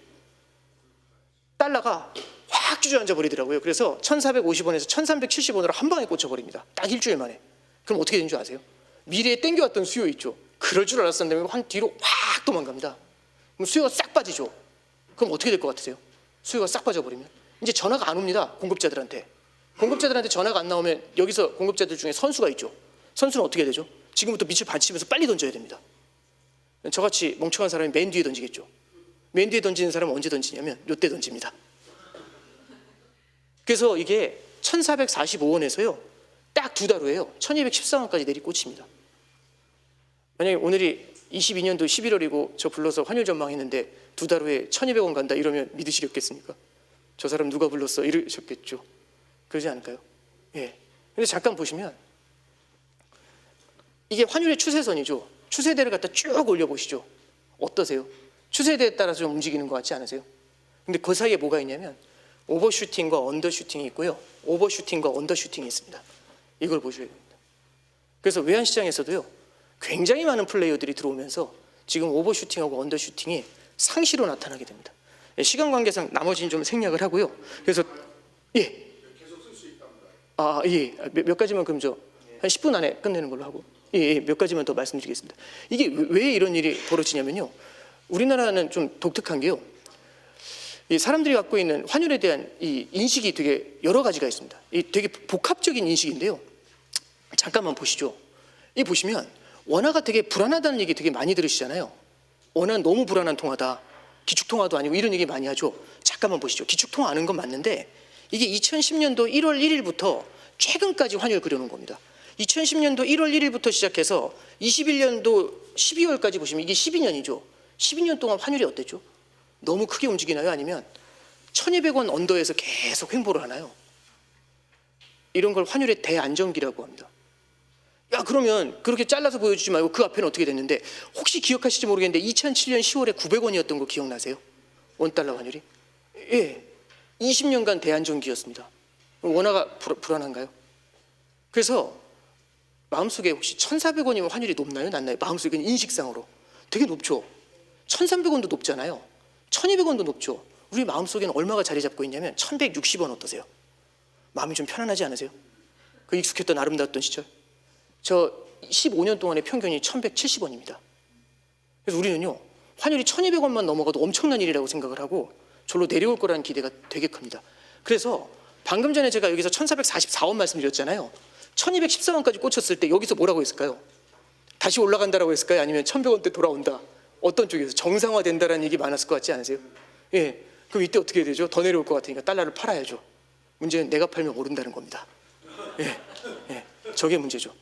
달러가 확 주저앉아 버리더라고요. 그래서 1,450원에서 1,370원으로 한 방에 꽂혀버립니다. 딱 일주일 만에. 그럼 어떻게 되는 줄 아세요? 미래에 땡겨왔던 수요 있죠. 그럴 줄 알았었는데 한 뒤로 확 도망갑니다. 그럼 수요가 싹 빠지죠. 그럼 어떻게 될 것 같으세요? 수요가 싹 빠져버리면 이제 전화가 안 옵니다. 공급자들한테 전화가 안 나오면 여기서 공급자들 중에 선수가 있죠. 선수는 어떻게 되죠? 지금부터 밑을 받치면서 빨리 던져야 됩니다. 저같이 멍청한 사람이 맨 뒤에 던지겠죠. 맨 뒤에 던지는 사람은 언제 던지냐면 이때 던집니다. 그래서 이게 1,445원에서요 딱 2달 후에요 1,214원까지 내리꽂힙니다. 만약에 오늘이 22년도 11월이고 저 불러서 환율 전망했는데 2달 후에 1,200원 간다 이러면 믿으시겠습니까? 저 사람 누가 불렀어? 이러셨겠죠. 그러지 않을까요? 예. 근데 잠깐 보시면 이게 환율의 추세선이죠. 추세대를 갖다 쭉 올려보시죠. 어떠세요? 추세대에 따라서 좀 움직이는 것 같지 않으세요? 근데 그 사이에 뭐가 있냐면 오버슈팅과 언더슈팅이 있고요. 오버슈팅과 언더슈팅이 있습니다. 이걸 보셔야 됩니다. 그래서 외환시장에서도요. 굉장히 많은 플레이어들이 들어오면서 지금 오버슈팅하고 언더슈팅이 상시로 나타나게 됩니다. 시간 관계상 나머지는 좀 생략을 하고요. 그래서 계속 쓸 수 있답니다. 몇 가지만 그럼 한 10분 안에 끝내는 걸로 하고 몇 가지만 더 말씀드리겠습니다. 이게 왜 이런 일이 벌어지냐면요. 우리나라는 좀 독특한 게요. 이 사람들이 갖고 있는 환율에 대한 이 인식이 되게 여러 가지가 있습니다. 이 되게 복합적인 인식인데요. 잠깐만 보시죠. 이 보시면 원화가 되게 불안하다는 얘기 되게 많이 들으시잖아요. 원화는 너무 불안한 통화다. 기축통화도 아니고 이런 얘기 많이 하죠. 잠깐만 보시죠. 기축통화 아는 건 맞는데 이게 2010년도 1월 1일부터 최근까지 환율 그려놓은 겁니다. 2010년도 1월 1일부터 시작해서 21년도 12월까지 보시면 이게 12년이죠. 12년 동안 환율이 어땠죠? 너무 크게 움직이나요? 아니면 1,200원 언더에서 계속 횡보를 하나요? 이런 걸 환율의 대안정기라고 합니다. 그러면 그렇게 잘라서 보여주지 말고 그 앞에는 어떻게 됐는데 혹시 기억하실지 모르겠는데 2007년 10월에 900원이었던 거 기억나세요? 원달러 환율이? 20년간 대안정기였습니다. 원화가 불안한가요? 그래서 마음속에 혹시 1,400원이면 환율이 높나요? 낮나요? 마음속에 인식상으로 되게 높죠. 1,300원도 높잖아요. 1,200원도 높죠. 우리 마음속에는 얼마가 자리 잡고 있냐면 1,160원 어떠세요? 마음이 좀 편안하지 않으세요? 그 익숙했던 아름다웠던 시절. 저 15년 동안의 평균이 1,170원입니다. 그래서 우리는요 환율이 1,200원만 넘어가도 엄청난 일이라고 생각을 하고 절로 내려올 거라는 기대가 되게 큽니다. 그래서 방금 전에 제가 여기서 1,444원 말씀드렸잖아요. 1,214원까지 꽂혔을 때 여기서 뭐라고 했을까요? 다시 올라간다라고 했을까요? 아니면 1,100원대 돌아온다. 어떤 쪽에서 정상화된다라는 얘기 많았을 것 같지 않으세요? 그럼 이때 어떻게 되죠? 더 내려올 것 같으니까 달러를 팔아야죠. 문제는 내가 팔면 오른다는 겁니다. 저게 문제죠.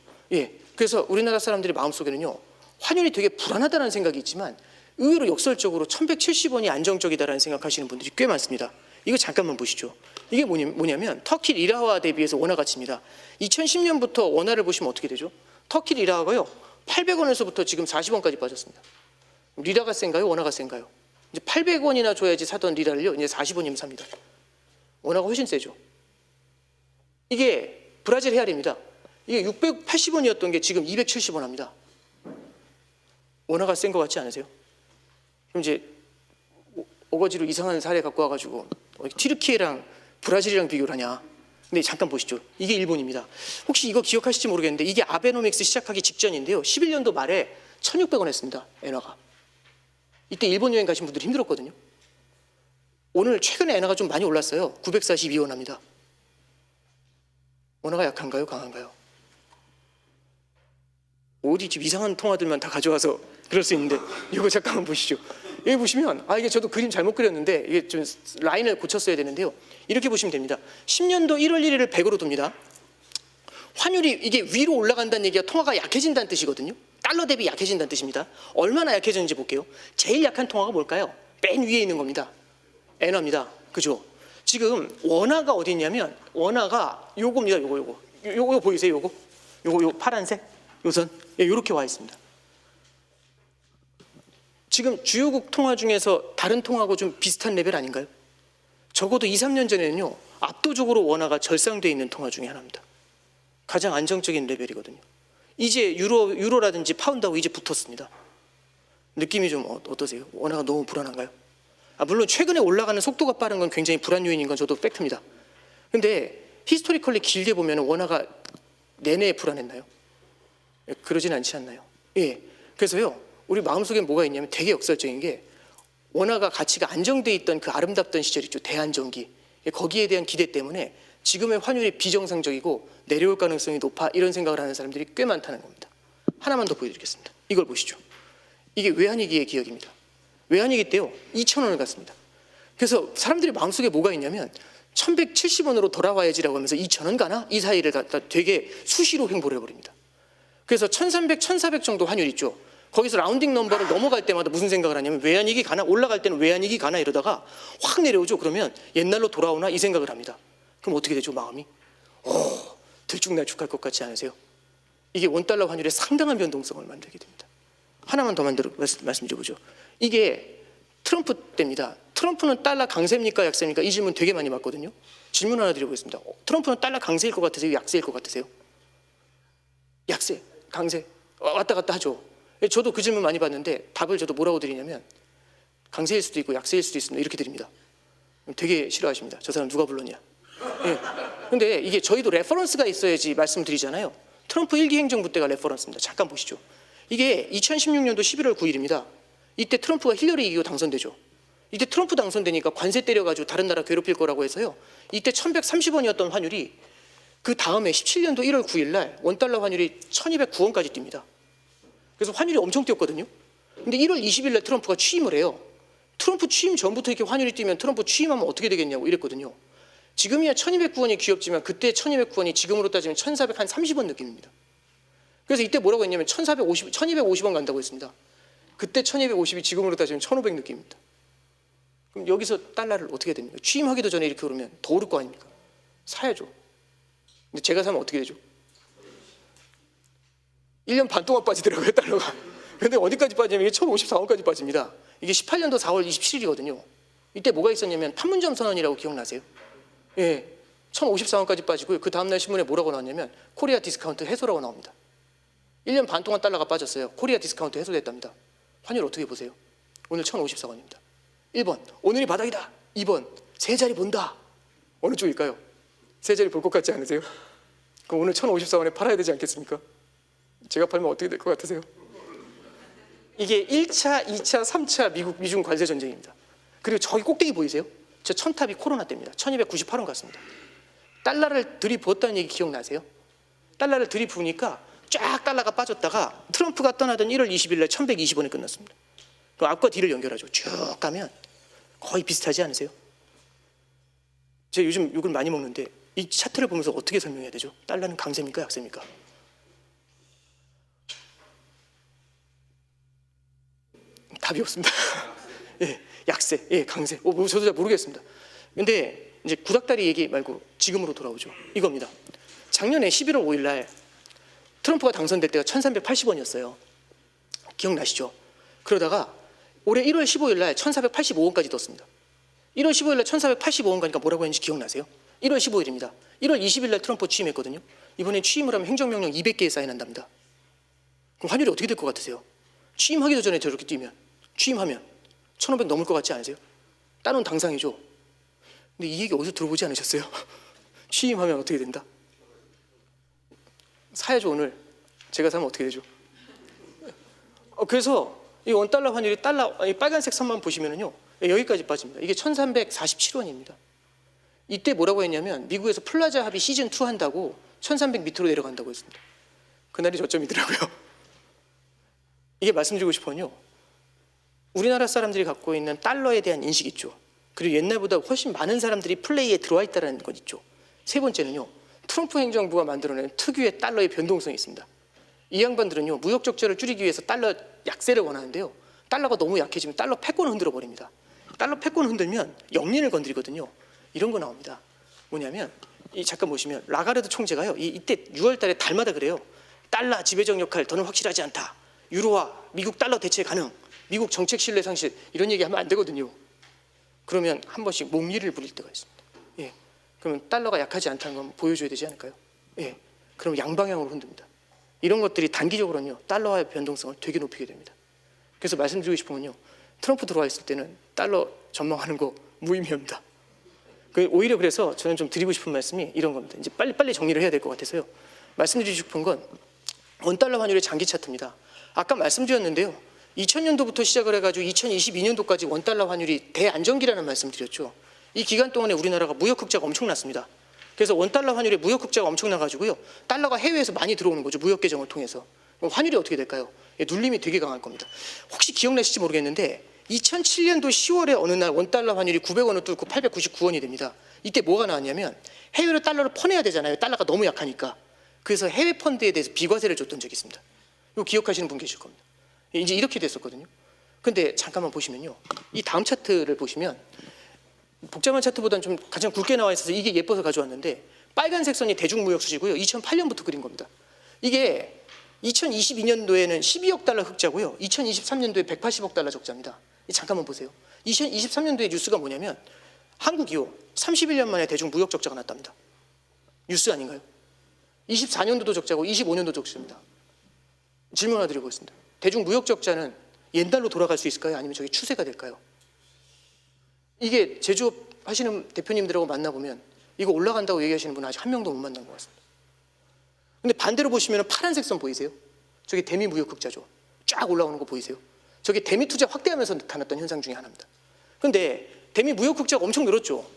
그래서 우리나라 사람들이 마음속에는요 환율이 되게 불안하다는 생각이 있지만 의외로 역설적으로 1,170원이 안정적이다라는 생각하시는 분들이 꽤 많습니다. 이거 잠깐만 보시죠. 이게 뭐냐면 터키 리라화 대비해서 원화 가치입니다. 2010년부터 원화를 보시면 어떻게 되죠? 터키 리라화가요 800원에서부터 지금 40원까지 빠졌습니다. 리라가 센가요? 원화가 센가요? 이제 800원이나 줘야지 사던 리라를요 이제 40원이면 삽니다. 원화가 훨씬 세죠. 이게 브라질 헤알입니다. 이게 680원이었던 게 지금 270원 합니다. 원화가 센 것 같지 않으세요? 그럼 이제 어거지로 이상한 사례 갖고 와가지고 튀르키예랑 브라질이랑 비교를 하냐. 근데 잠깐 보시죠. 이게 일본입니다. 혹시 이거 기억하실지 모르겠는데 이게 아베노믹스 시작하기 직전인데요. 11년도 말에 1,600원 했습니다. 엔화가. 이때 일본 여행 가신 분들이 힘들었거든요. 오늘 최근에 엔화가 좀 많이 올랐어요. 942원합니다. 원화가 약한가요? 강한가요? 어디 집 이상한 통화들만 다 가져와서 그럴 수 있는데 이거 잠깐만 보시죠. 여기 보시면 이게 저도 그림 잘못 그렸는데 이게 좀 라인을 고쳤어야 되는데요. 이렇게 보시면 됩니다. 10년도 1월 1일을 100으로 둡니다. 환율이 이게 위로 올라간다는 얘기가 통화가 약해진다는 뜻이거든요. 달러 대비 약해진다는 뜻입니다. 얼마나 약해졌는지 볼게요. 제일 약한 통화가 뭘까요? 맨 위에 있는 겁니다. 엔화입니다. 그죠? 지금 원화가 어디 있냐면 원화가 요겁니다. 요거 보이세요? 요거 파란색 요선 요렇게 와 있습니다. 지금 주요국 통화 중에서 다른 통화하고 좀 비슷한 레벨 아닌가요? 적어도 2, 3년 전에는요. 압도적으로 원화가 절상돼 있는 통화 중에 하나입니다. 가장 안정적인 레벨이거든요. 이제 유로라든지 파운드하고 이제 붙었습니다. 느낌이 좀 어떠세요? 원화가 너무 불안한가요? 물론 최근에 올라가는 속도가 빠른 건 굉장히 불안 요인인 건 저도 팩트입니다. 근데 히스토리컬리 길게 보면 원화가 내내 불안했나요? 그러진 않지 않나요? 예. 그래서요. 우리 마음속에 뭐가 있냐면 되게 역설적인 게 원화가 가치가 안정돼 있던 그 아름답던 시절 있죠. 대한전기. 거기에 대한 기대 때문에 지금의 환율이 비정상적이고 내려올 가능성이 높아 이런 생각을 하는 사람들이 꽤 많다는 겁니다. 하나만 더 보여드리겠습니다. 이걸 보시죠. 이게 외환위기의 기억입니다. 외환위기 때요. 2,000원을 갔습니다. 그래서 사람들이 마음속에 뭐가 있냐면 1170원으로 돌아와야지라고 하면서 2,000원 가나? 이 사이를 갖다 되게 수시로 횡보를 해버립니다. 그래서 1300, 1400 정도 환율 있죠. 거기서 라운딩 넘버를 넘어갈 때마다 무슨 생각을 하냐면 외환위기 가나? 올라갈 때는 외환위기 가나? 이러다가 확 내려오죠. 그러면 옛날로 돌아오나? 이 생각을 합니다. 그럼 어떻게 되죠? 마음이? 들쭉날쭉할 것 같지 않으세요? 이게 원달러 환율의 상당한 변동성을 만들게 됩니다. 하나만 더 말씀드려보죠. 이게 트럼프 때입니다. 트럼프는 달러 강세입니까? 약세입니까? 이 질문 되게 많이 받거든요. 질문 하나 드려보겠습니다. 트럼프는 달러 강세일 것 같으세요? 약세일 것 같으세요? 약세, 강세 왔다 갔다 하죠. 저도 그 질문 많이 받는데 답을 저도 뭐라고 드리냐면 강세일 수도 있고 약세일 수도 있습니다. 이렇게 드립니다. 되게 싫어하십니다. 저 사람 누가 불렀냐. 예. 근데 이게 저희도 레퍼런스가 있어야지 말씀드리잖아요. 트럼프 1기 행정부 때가 레퍼런스입니다. 잠깐 보시죠. 이게 2016년도 11월 9일입니다. 이때 트럼프가 힐러리 이기고 당선되죠. 이때 트럼프 당선되니까 관세 때려가지고 다른 나라 괴롭힐 거라고 해서요. 이때 1130원이었던 환율이 그 다음에 17년도 1월 9일 날 원달러 환율이 1209원까지 뜁니다. 그래서 환율이 엄청 뛰었거든요. 근데 1월 20일 날 트럼프가 취임을 해요. 트럼프 취임 전부터 이렇게 환율이 뛰면 트럼프 취임하면 어떻게 되겠냐고 이랬거든요. 지금이야 1209원이 귀엽지만 그때 1209원이 지금으로 따지면 1430원 느낌입니다. 그래서 이때 뭐라고 했냐면 1250원 간다고 했습니다. 그때 1250이 지금으로 따지면 1500 느낌입니다. 그럼 여기서 달러를 어떻게 됩니까? 취임하기도 전에 이렇게 오르면 더 오를 거 아닙니까? 사야죠. 근데 제가 사면 어떻게 되죠? 1년 반 동안 빠지더라고요, 달러가. 근데 어디까지 빠지냐면 이게 1054원까지 빠집니다. 이게 18년도 4월 27일이거든요. 이때 뭐가 있었냐면 판문점 선언이라고 기억나세요? 예, 1054원까지 빠지고요. 그 다음날 신문에 뭐라고 나왔냐면 코리아 디스카운트 해소라고 나옵니다. 1년 반 동안 달러가 빠졌어요. 코리아 디스카운트 해소됐답니다. 환율 어떻게 보세요? 오늘 1054원입니다. 1번, 오늘이 바닥이다. 2번, 세 자리 본다. 어느 쪽일까요? 세 자리 볼 것 같지 않으세요? 그럼 오늘 1054원에 팔아야 되지 않겠습니까? 제가 팔면 어떻게 될 것 같으세요? 이게 1차, 2차, 3차 미중 관세 전쟁입니다. 그리고 저기 꼭대기 보이세요? 저 천탑이 코로나 때입니다. 1298원 갔습니다. 달러를 들이부었다는 얘기 기억나세요? 달러를 들이부으니까 쫙 달러가 빠졌다가 트럼프가 떠나던 1월 20일 날 1120원에 끝났습니다. 그럼 앞과 뒤를 연결하죠. 쭉 가면 거의 비슷하지 않으세요? 제가 요즘 욕을 많이 먹는데 이 차트를 보면서 어떻게 설명해야 되죠? 달러는 강세입니까? 약세입니까? 답이 없습니다. 예, 약세, 예, 강세. 저도 잘 모르겠습니다. 근데 이제 구닥다리 얘기 말고 지금으로 돌아오죠. 이겁니다. 작년에 11월 5일 날 트럼프가 당선될 때가 1380원이었어요. 기억나시죠? 그러다가 올해 1월 15일 날 1485원까지 떴습니다. 1월 15일 날 1485원 가니까 뭐라고 했는지 기억나세요? 1월 15일입니다. 1월 20일 날 트럼프 취임했거든요. 이번에 취임을 하면 행정명령 200개에 사인한답니다. 그럼 환율이 어떻게 될 것 같으세요? 취임하기도 전에 저렇게 뛰면 취임하면 1500 넘을 것 같지 않으세요? 따놓은 당상이죠. 근데 이 얘기 어디서 들어보지 않으셨어요? 취임하면 어떻게 된다? 사야죠. 오늘 제가 사면 어떻게 되죠? 그래서 이 원달러 환율이 이 빨간색 선만 보시면은요 여기까지 빠집니다. 이게 1347원입니다. 이때 뭐라고 했냐면 미국에서 플라자 합의 시즌 2 한다고 1300 밑으로 내려간다고 했습니다. 그날이 저점이더라고요. 이게 말씀드리고 싶으면요, 우리나라 사람들이 갖고 있는 달러에 대한 인식 있죠. 그리고 옛날보다 훨씬 많은 사람들이 플레이에 들어와 있다는 것 있죠. 세 번째는요, 트럼프 행정부가 만들어낸 특유의 달러의 변동성이 있습니다. 이 양반들은요, 무역 적자를 줄이기 위해서 달러 약세를 원하는데요, 달러가 너무 약해지면 달러 패권을 흔들어 버립니다. 달러 패권을 흔들면 영린을 건드리거든요. 이런 거 나옵니다. 뭐냐면 이 잠깐 보시면 라가르드 총재가요, 이때 6월달에 달마다 그래요. 달러 지배적 역할 더는 확실하지 않다. 유로화 미국 달러 대체 가능. 미국 정책 신뢰 상실, 이런 얘기하면 안 되거든요. 그러면 한 번씩 목리를 부릴 때가 있습니다. 예, 그러면 달러가 약하지 않다는 건 보여줘야 되지 않을까요? 예, 그럼 양방향으로 흔듭니다. 이런 것들이 단기적으로는요, 달러와의 변동성을 되게 높이게 됩니다. 그래서 말씀드리고 싶은 건요, 트럼프 들어와 있을 때는 달러 전망하는 거 무의미합니다. 오히려 그래서 저는 좀 드리고 싶은 말씀이 이런 겁니다. 이제 빨리 정리를 해야 될 것 같아서요. 말씀드리고 싶은 건 원달러 환율의 장기 차트입니다. 아까 말씀드렸는데요, 2000년도부터 시작을 해가지고 2022년도까지 원달러 환율이 대안정기라는 말씀드렸죠. 이 기간 동안에 우리나라가 무역 흑자가 엄청났습니다. 그래서 원달러 환율의 무역 흑자가 엄청나가지고요, 달러가 해외에서 많이 들어오는 거죠. 무역 계정을 통해서. 그럼 환율이 어떻게 될까요? 눌림이 되게 강할 겁니다. 혹시 기억나실지 모르겠는데 2007년도 10월에 어느 날 원달러 환율이 900원을 뚫고 899원이 됩니다. 이때 뭐가 나왔냐면 해외로 달러를 퍼내야 되잖아요. 달러가 너무 약하니까. 그래서 해외 펀드에 대해서 비과세를 줬던 적이 있습니다. 이거 기억하시는 분 계실 겁니다. 이제 이렇게 됐었거든요. 근데 잠깐만 보시면요, 이 다음 차트를 보시면 복잡한 차트보다는 좀 가장 굵게 나와 있어서 이게 예뻐서 가져왔는데, 빨간색 선이 대중무역 수지고요, 2008년부터 그린 겁니다. 이게 2022년도에는 12억 달러 흑자고요, 2023년도에 180억 달러 적자입니다. 잠깐만 보세요. 2023년도에 뉴스가 뭐냐면 한국이요, 31년 만에 대중무역 적자가 났답니다. 뉴스 아닌가요? 24년도도 적자고 25년도 적자입니다. 질문 하나 드리고 있습니다. 대중무역 적자는 옛날로 돌아갈 수 있을까요? 아니면 저게 추세가 될까요? 이게 제조업 하시는 대표님들하고 만나보면 이거 올라간다고 얘기하시는 분은 아직 한 명도 못 만난 것 같습니다. 근데 반대로 보시면 파란색 선 보이세요? 저게 대미 무역 흑자죠. 쫙 올라오는 거 보이세요? 저게 대미 투자 확대하면서 나타났던 현상 중에 하나입니다. 근데 대미 무역 흑자가 엄청 늘었죠.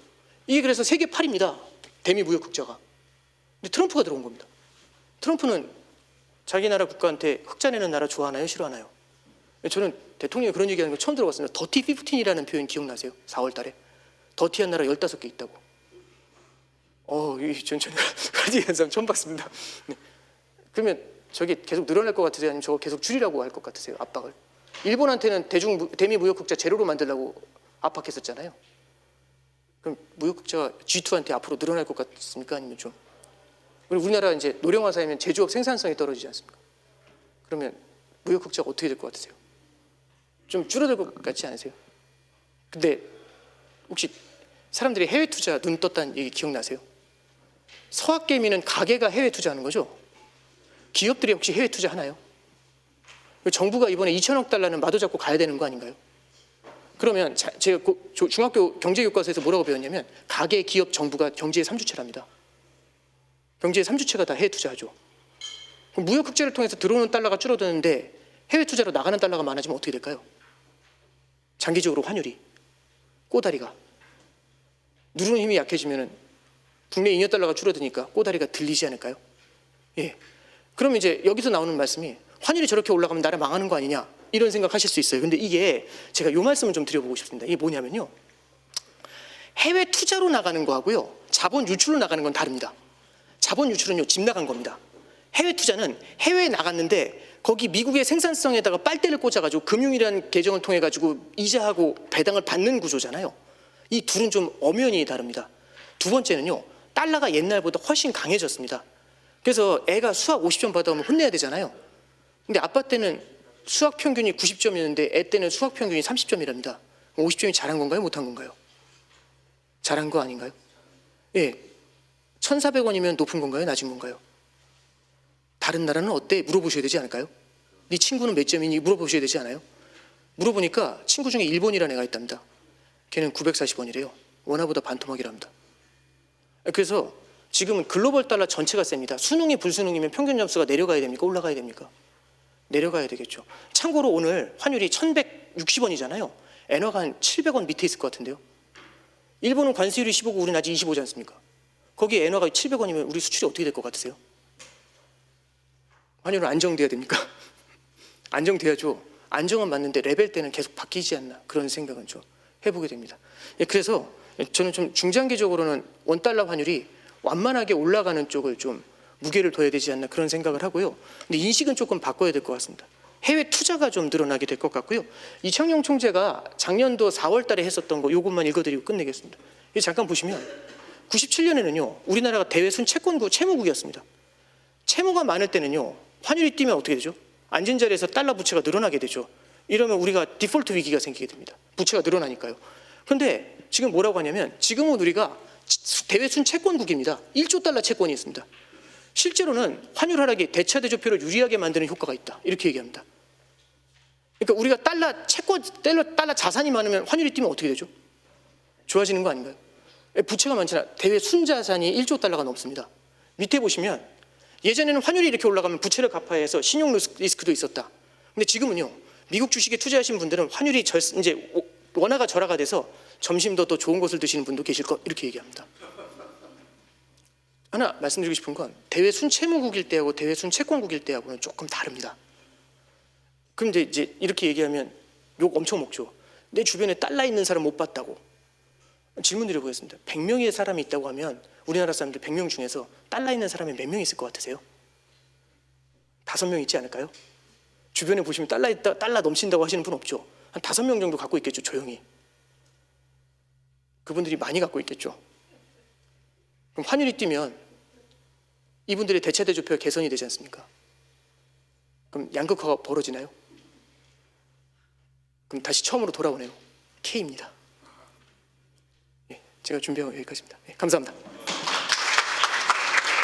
이게 그래서 세계 8위입니다. 대미 무역 흑자가. 근데 트럼프가 들어온 겁니다. 트럼프는 자기 나라 국가한테 흑자 내는 나라 좋아하나요? 싫어하나요? 저는 대통령이 그런 얘기하는 거 처음 들어봤습니다. 더티 15이라는 표현 기억나세요? 4월 달에. 더티한 나라 15개 있다고. 전 가지 현상 처음 봤습니다. 네. 그러면 저게 계속 늘어날 것 같으세요? 아니면 저거 계속 줄이라고 할 것 같으세요? 압박을. 일본한테는 대미 무역 흑자 제로로 만들려고 압박했었잖아요. 그럼 무역 흑자가 G2한테 앞으로 늘어날 것 같습니까? 아니면 좀. 그리고 우리나라 이제 노령화 사회면 제조업 생산성이 떨어지지 않습니까? 그러면 무역 흑자가 어떻게 될 것 같으세요? 좀 줄어들 것 같지 않으세요? 근데 혹시 사람들이 해외 투자 눈 떴다는 얘기 기억나세요? 서학개미는 가게가 해외 투자하는 거죠? 기업들이 혹시 해외 투자 하나요? 정부가 이번에 2천억 달러는 마도 잡고 가야 되는 거 아닌가요? 그러면 제가 중학교 경제교과서에서 뭐라고 배웠냐면 가계, 기업, 정부가 경제의 3주체랍니다. 경제의 3주체가 다 해외 투자하죠. 그럼 무역 흑자를 통해서 들어오는 달러가 줄어드는데 해외 투자로 나가는 달러가 많아지면 어떻게 될까요? 장기적으로 환율이, 꼬다리가 누르는 힘이 약해지면 국내 잉여 달러가 줄어드니까 꼬다리가 들리지 않을까요? 예. 그럼 이제 여기서 나오는 말씀이 환율이 저렇게 올라가면 나라 망하는 거 아니냐, 이런 생각하실 수 있어요. 근데 이게 제가 요 말씀을 좀 드려보고 싶습니다. 이게 뭐냐면요, 해외 투자로 나가는 거하고요, 자본 유출로 나가는 건 다릅니다. 자본 유출은요, 집 나간 겁니다. 해외 투자는 해외에 나갔는데 거기 미국의 생산성에다가 빨대를 꽂아가지고 금융이라는 계정을 통해 가지고 이자하고 배당을 받는 구조잖아요. 이 둘은 좀 엄연히 다릅니다. 두 번째는요, 달러가 옛날보다 훨씬 강해졌습니다. 그래서 애가 수학 50점 받아오면 혼내야 되잖아요. 근데 아빠 때는 수학 평균이 90점이었는데 애 때는 수학 평균이 30점이랍니다. 50점이 잘한 건가요? 못한 건가요? 잘한 거 아닌가요? 예, 1,400원이면 높은 건가요? 낮은 건가요? 다른 나라는 어때? 물어보셔야 되지 않을까요? 네 친구는 몇 점이니? 물어보셔야 되지 않아요? 물어보니까 친구 중에 일본이라는 애가 있답니다. 걔는 940원이래요. 원화보다 반토막이랍니다. 그래서 지금은 글로벌 달러 전체가 셉니다. 수능이 불수능이면 평균 점수가 내려가야 됩니까? 올라가야 됩니까? 내려가야 되겠죠. 참고로 오늘 환율이 1160원이잖아요. 엔화가 한 700원 밑에 있을 것 같은데요. 일본은 관세율이 15고 우리는 아직 25지 않습니까? 거기에 엔화가 700원이면 우리 수출이 어떻게 될 것 같으세요? 환율은 안정돼야 됩니까? 안정돼야죠. 안정은 맞는데 레벨 때는 계속 바뀌지 않나 그런 생각은 좀 해보게 됩니다. 그래서 저는 좀 중장기적으로는 원달러 환율이 완만하게 올라가는 쪽을 좀 무게를 둬야 되지 않나 그런 생각을 하고요. 근데 인식은 조금 바꿔야 될 것 같습니다. 해외 투자가 좀 늘어나게 될 것 같고요. 이청용 총재가 작년도 4월 달에 했었던 거 이것만 읽어드리고 끝내겠습니다. 잠깐 보시면 97년에는요. 우리나라가 대외 순채권국 채무국이었습니다. 채무가 많을 때는요. 환율이 뛰면 어떻게 되죠? 앉은 자리에서 달러 부채가 늘어나게 되죠. 이러면 우리가 디폴트 위기가 생기게 됩니다. 부채가 늘어나니까요. 그런데 지금 뭐라고 하냐면 지금은 우리가 대외 순채권국입니다. 1조 달러 채권이 있습니다. 실제로는 환율 하락이 대차 대조표를 유리하게 만드는 효과가 있다. 이렇게 얘기합니다. 그러니까 우리가 달러 채권, 달러 자산이 많으면 환율이 뛰면 어떻게 되죠? 좋아지는 거 아닌가요? 부채가 많잖아. 대외 순자산이 1조 달러가 넘습니다. 밑에 보시면 예전에는 환율이 이렇게 올라가면 부채를 갚아야 해서 신용 리스크도 있었다. 근데 지금은요. 미국 주식에 투자하신 분들은 환율이 이제 원화가 절하가 돼서 점심도 또 좋은 것을 드시는 분도 계실 것 이렇게 얘기합니다. 하나 말씀드리고 싶은 건 대외 순채무국일 때하고 대외 순채권국일 때하고는 조금 다릅니다. 그럼 이제 이렇게 얘기하면 욕 엄청 먹죠. 내 주변에 달러 있는 사람 못 봤다고. 질문 드려보겠습니다. 100명의 사람이 있다고 하면 우리나라 사람들 100명 중에서 달러 있는 사람이 몇 명 있을 것 같으세요? 5명 있지 않을까요? 주변에 보시면 달러 있다, 달러 넘친다고 하시는 분 없죠? 한 5명 정도 갖고 있겠죠, 조용히. 그분들이 많이 갖고 있겠죠. 그럼 환율이 뛰면 이분들의 대차 대조표가 개선이 되지 않습니까? 그럼 양극화가 벌어지나요? 그럼 다시 처음으로 돌아오네요. K입니다. 제가 준비한 거 여기까지입니다. 감사합니다.